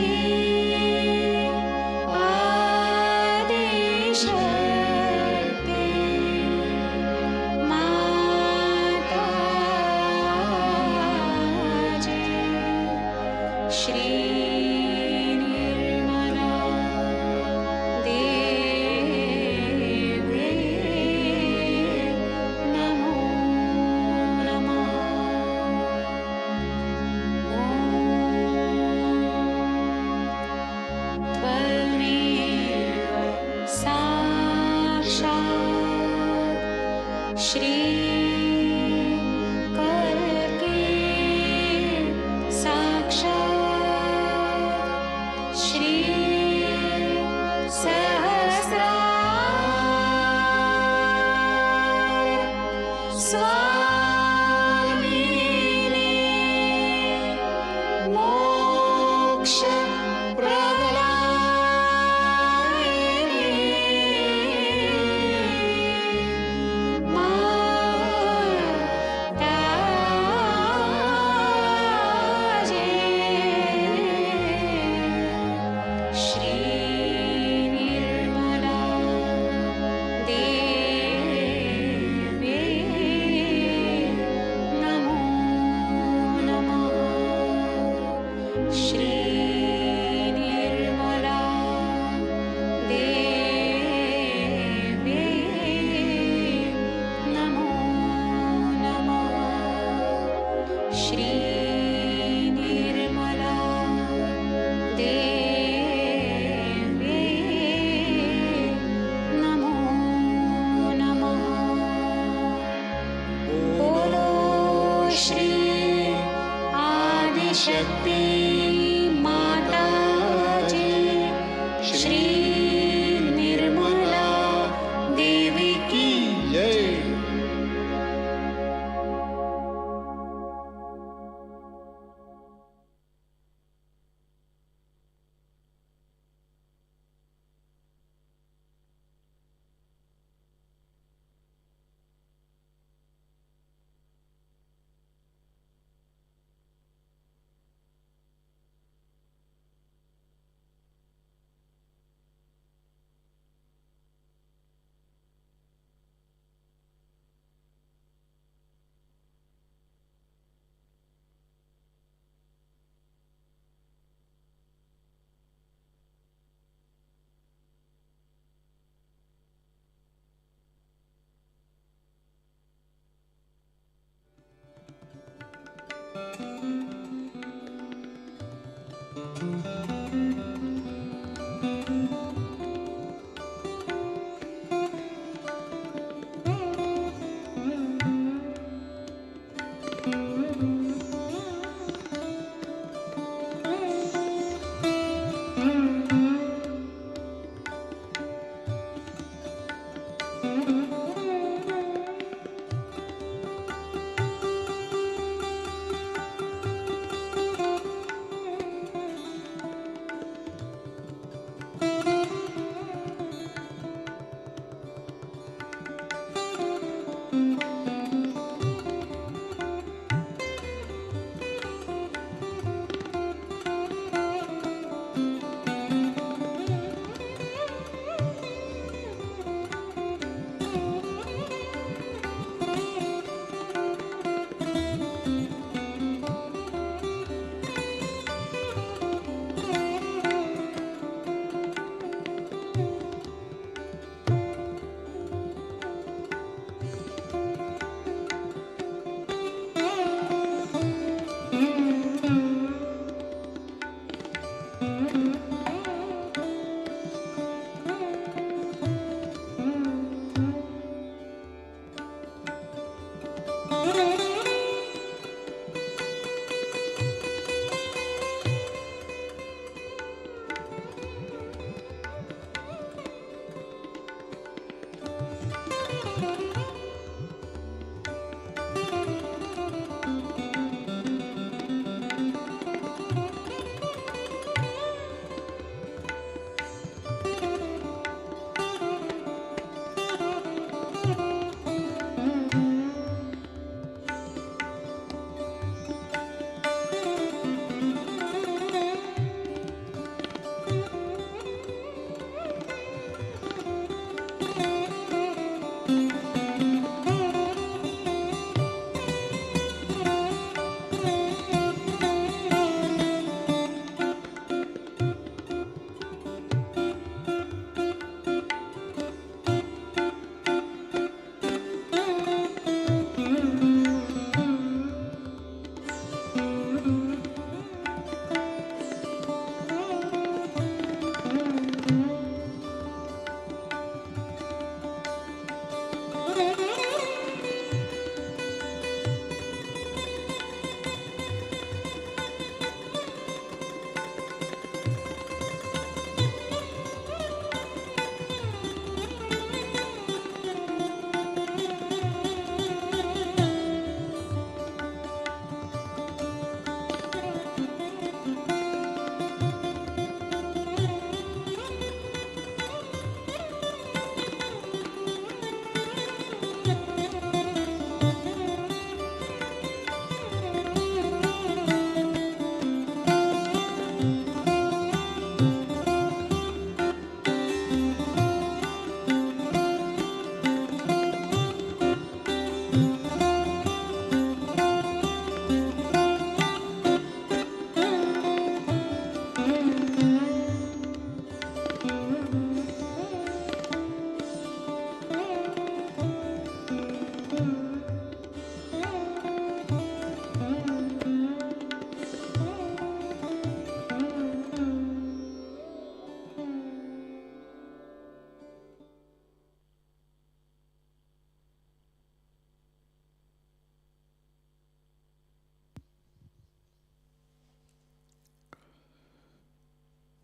आदिशक्ति माताजी श्री निर्मला देवी नमो नमः। त्वमेव साक्षात् श्री कल्के साक्षात् श्री सहस्रार स्वामिनी मोक्ष माताजी श्री निर्मला देवी नमो नमः। श्री निर्मला देवी नमो नमः। श्री निर्मला देवी नमो नमः। बोलो श्री आदिशक्ति माताजी श्री निर्मला देवी की जय।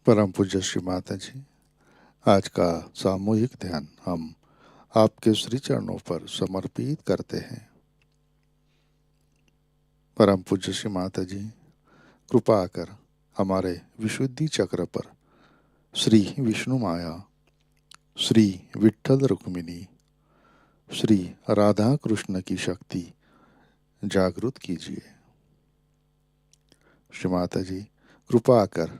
परम पूज्य श्री माता जी, आज का सामूहिक ध्यान हम आपके श्री चरणों पर समर्पित करते हैं। परम पूज्य श्री माता जी, कृपा कर हमारे विशुद्धि चक्र पर श्री विष्णु माया, श्री विठ्ठल रुक्मिणी, श्री राधा कृष्ण की शक्ति जागृत कीजिए। श्री माता जी, कृपा कर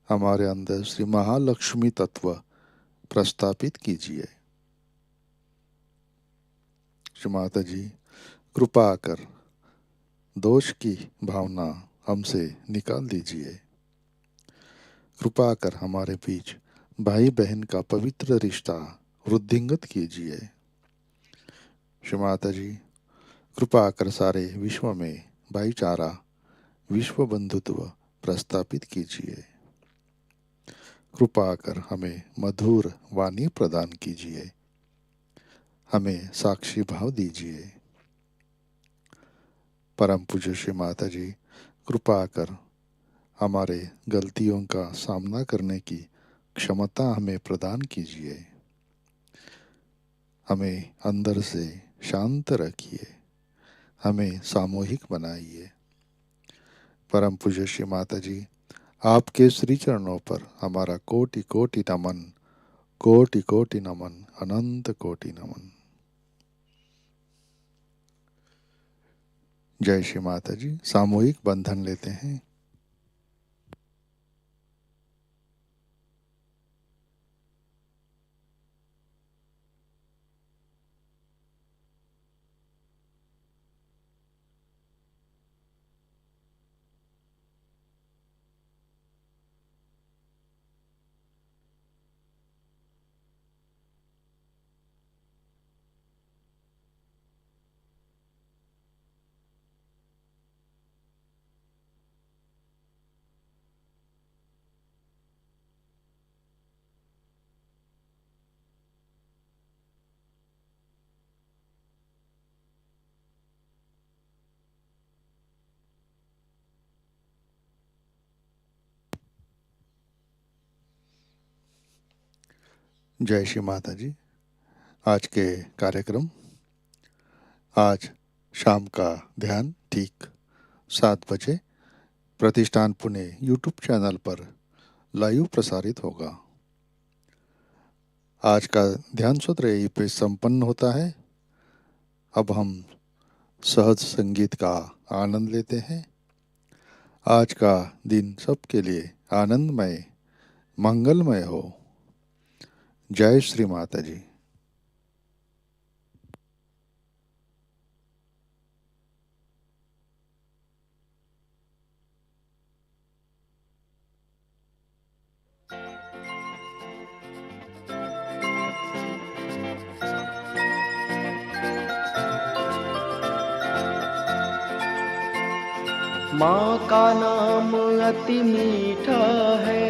हमारे अंदर श्री महालक्ष्मी तत्व प्रस्थापित कीजिए। श्री माता जी, कृपा कर दोष की भावना हमसे निकाल दीजिए। कृपा कर हमारे बीच भाई बहन का पवित्र रिश्ता वृद्धिंगत कीजिए। श्री माता जी, कृपा कर सारे विश्व में भाईचारा, विश्व बंधुत्व प्रस्थापित कीजिए। कृपा कर हमें मधुर वाणी प्रदान कीजिए, हमें साक्षी भाव दीजिए। परम पूज्य श्री माता जी, कृपा कर हमारे गलतियों का सामना करने की क्षमता हमें प्रदान कीजिए। हमें अंदर से शांत रखिए, हमें सामूहिक बनाइए। परम पूज्य श्री माता जी, आपके श्री चरणों पर हमारा कोटि कोटि नमन, कोटि कोटि नमन, अनंत कोटि नमन। जय श्री माता जी। सामूहिक बंधन लेते हैं। जय श्री माता जी। आज के कार्यक्रम, आज शाम का ध्यान ठीक 7 बजे प्रतिष्ठान पुणे यूट्यूब चैनल पर लाइव प्रसारित होगा। आज का ध्यान सत्र यहीं पे संपन्न होता है। अब हम सहज संगीत का आनंद लेते हैं। आज का दिन सबके लिए आनंदमय, मंगलमय हो। जय श्री माता जी। माँ का नाम अति मीठा है,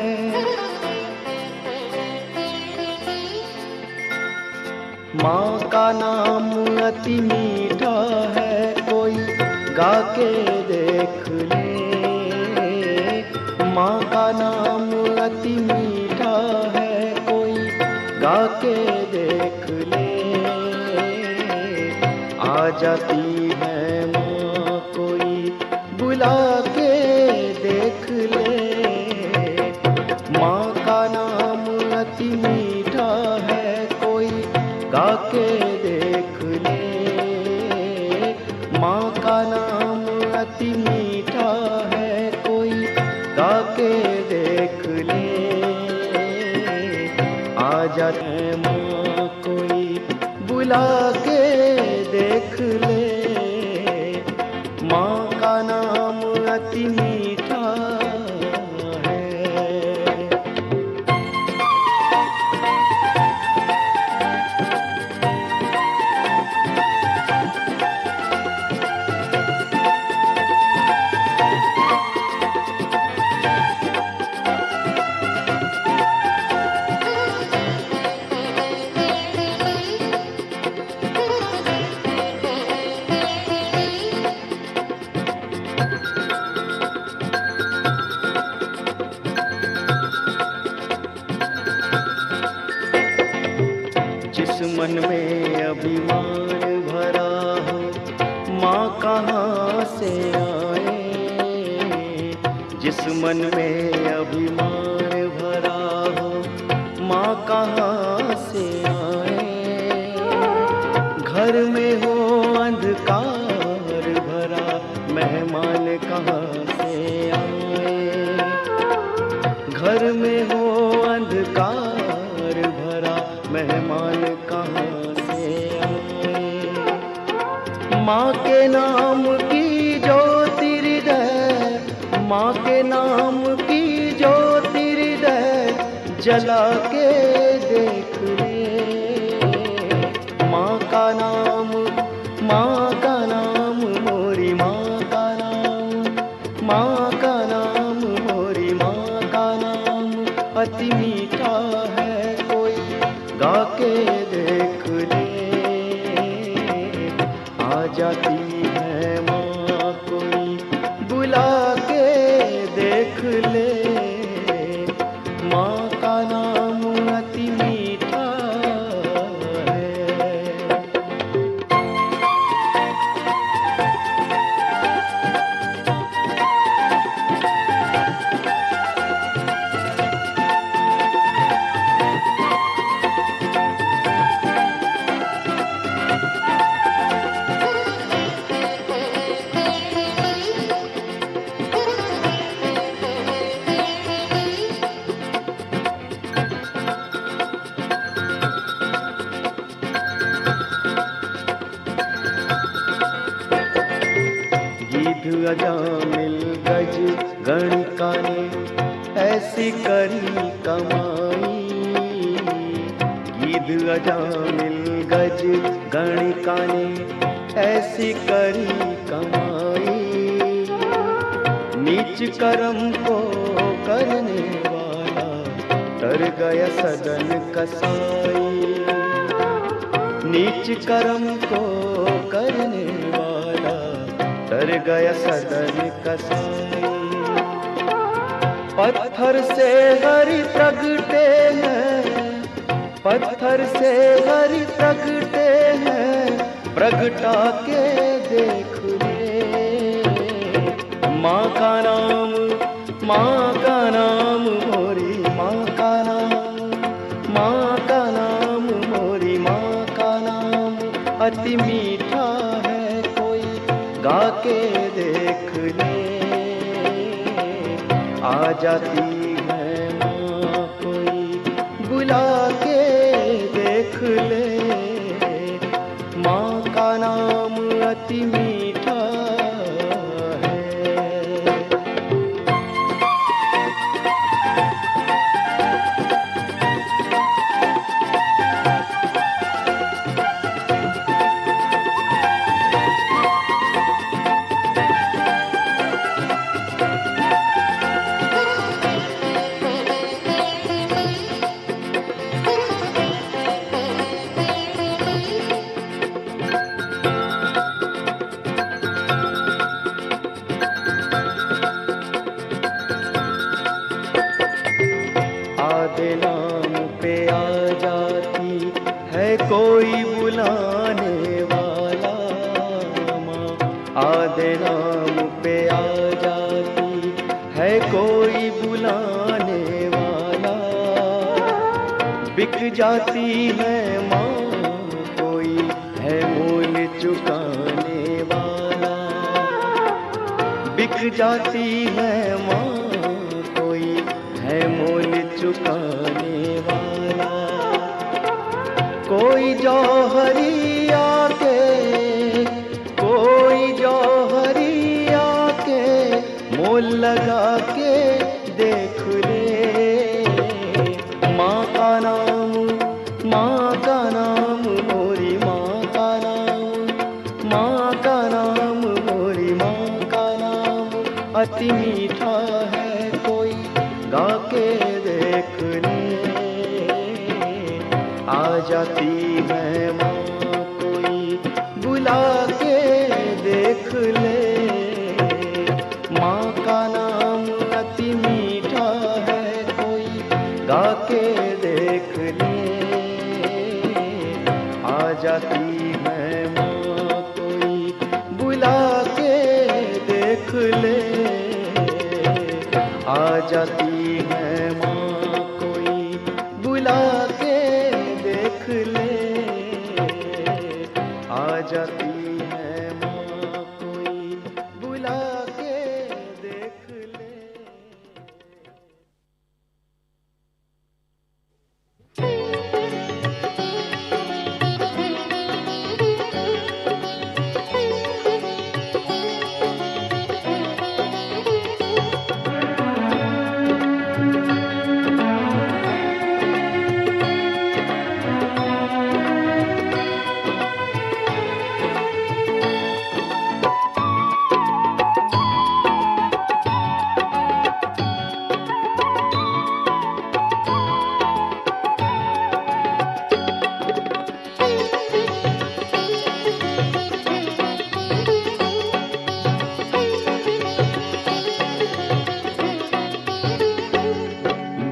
माँ का नाम अति मीठा है, कोई गा के देख ले। माँ का नाम अति मीठा है, कोई गा के देख ले। आ जाती है माँ कोई बुला के देख ले। माँ का नाम अति मीठा है, कोई गा के देख ले। माँ का नाम अति मीठा है, कोई गा के देख ले। आ जाते माँ कोई बुला के देख ले। माँ का नाम अति मीठा है। जिस मन में अभिमान भरा हो, माँ कहाँ से आए। जिस मन में अभिमान भरा हो, माँ कहाँ से आए। घर में हो अंधकार भरा, मेहमान कहाँ से आए। घर में हो अंधकार भरा, मेहमान कहाँ से आए। माँ के नाम की ज्योतिर्दय, माँ के नाम की ज्योतिर्दय जला के देख ले। माँ का नाम, माँ का नाम, मोरी माँ का नाम, माँ का नाम, मोरी माँ का नाम अति मीठा है, कोई गा के देख ले। आ जाती है माँ कोई बुला के देख ले। माँ का नाम अति मीठा है। गिद्ध अजामिल गज गणिका ने ऐसी करी कमाई। गिद्ध अजामिल गज गणिका ने ऐसी करी कमाई। नीच कर्म को करने वाला तर गया सदन कसाई। नीच कर्म को करने वाला तर गया सदन कसाई। पत्थर से हरि प्रगटे हैं, पत्थर से हरि प्रगटे हैं, प्रगटा के देख ले। माँ का नाम, माँ का नाम, मोरी माँ का नाम, माँ का नाम, मोरी माँ का नाम अति मीठा है, कोई गा के देख ले। आ जाती है माँ कोई बुला के देख ले। माँ का नाम अति मीठा है। कोई बुलाने वाला, माँ आधे नाम पे आ जाती है कोई बुलाने वाला। बिक जाती है माँ कोई है मूल चुकाने वाला। बिक जाती है माँ कोई है मूल चुकाने वाला। कोई जौहरी आके, कोई जौहरी आके मोल लगा के देख ले। माँ का नाम, माँ का नाम, मोरी माँ का नाम, माँ का नाम, मोरी माँ का नाम अति मीठा है, कोई गा के देख ले। आ जाती है माँ कोई बुला के देख ले। माँ का नाम अति मीठा है, कोई गा के देख ले। आ जाती है माँ कोई बुला के देख ले। आ जाती है माँ कोई बुला के देख ले। आ जाती है माँ कोई बुला के देख ले।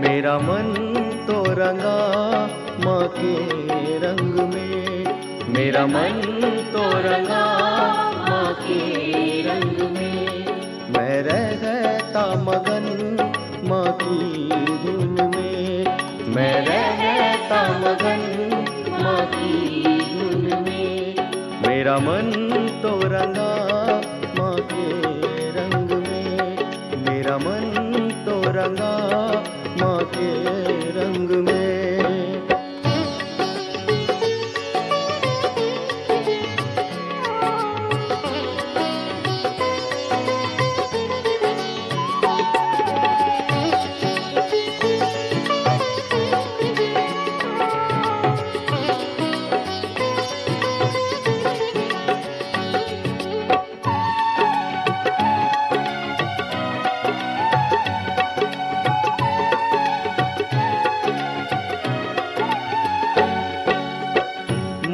मेरा मन तो रंगा माँ के रंग में, मेरा मन तो रंगा माँ के रंग में। मैं रहता मगन माँ की धुन में, मैं रहता मगन माँ की धुन में। मेरा मन तो रंगा माँ के रंग में, मेरा मन तो रंगा माँ के रंग में।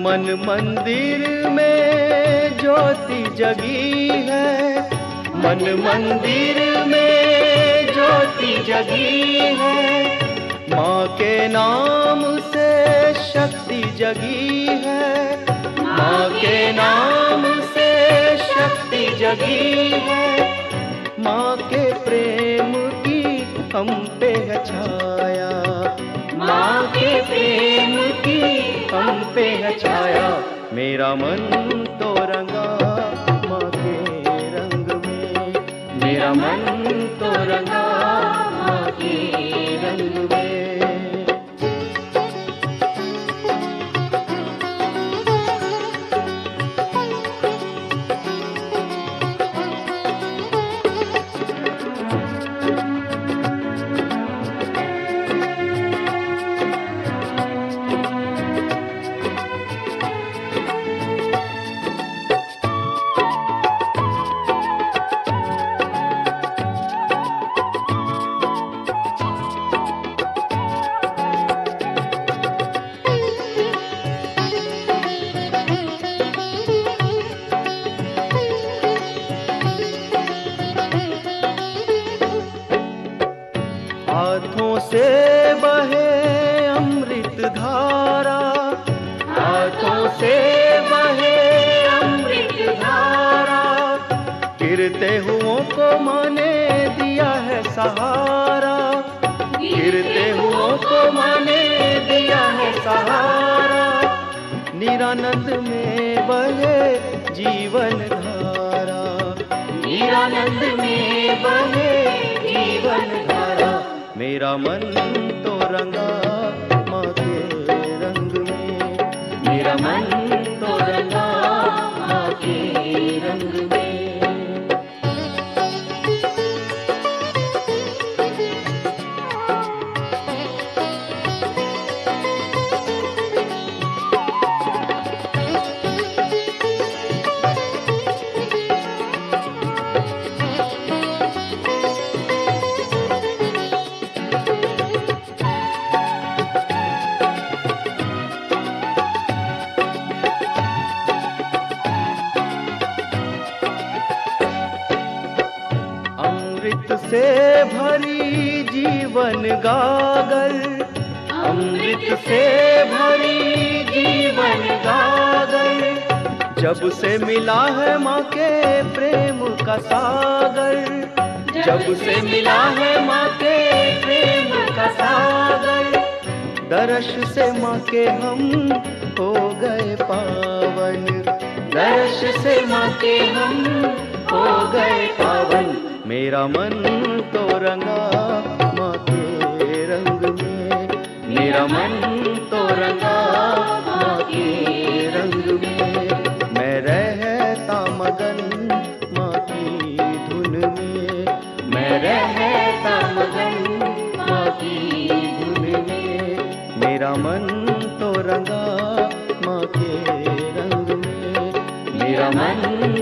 मन मंदिर में ज्योति जगी है, मन मंदिर में ज्योति जगी है। माँ के नाम से शक्ति जगी है, माँ के नाम से शक्ति जगी है। माँ के प्रेम की हम पे है छाया, माँ के प्रेम की हम पे है छाया। मेरा मन तो रंगा माँ के रंग में, मेरा मन तो रंगा माँ के रंग में। पाँव से बहे अमृत धारा, गिरते हुओं को माँ ने दिया है सहारा, गिरते हुओं को माँ ने दिया है सहारा। निरानंद में बहे जीवन धारा, निरानंद में बहे जीवन धारा। मेरा मन तो रंगा माँ के रंग में, मेरा मन तो रंगा माँ के रंग में। से भरी जीवन गागल, अमृत से भरी जीवन गागल। जब से मिला है माँ के प्रेम का सागर, जब से मिला है माँ के प्रेम का सागर। दर्श से माँ के हम हो गए पावन, दर्श से माँ के हम हो गए पावन। मेरा मन तो रंगा माँ के रंग में, मेरा मन तो रंगा माँ के रंग में। मैं रहता मगन माँ की धुन में, मैं रहता मगन माँ की धुन में। मेरा मन तो रंगा माँ के रंग में, मेरा मन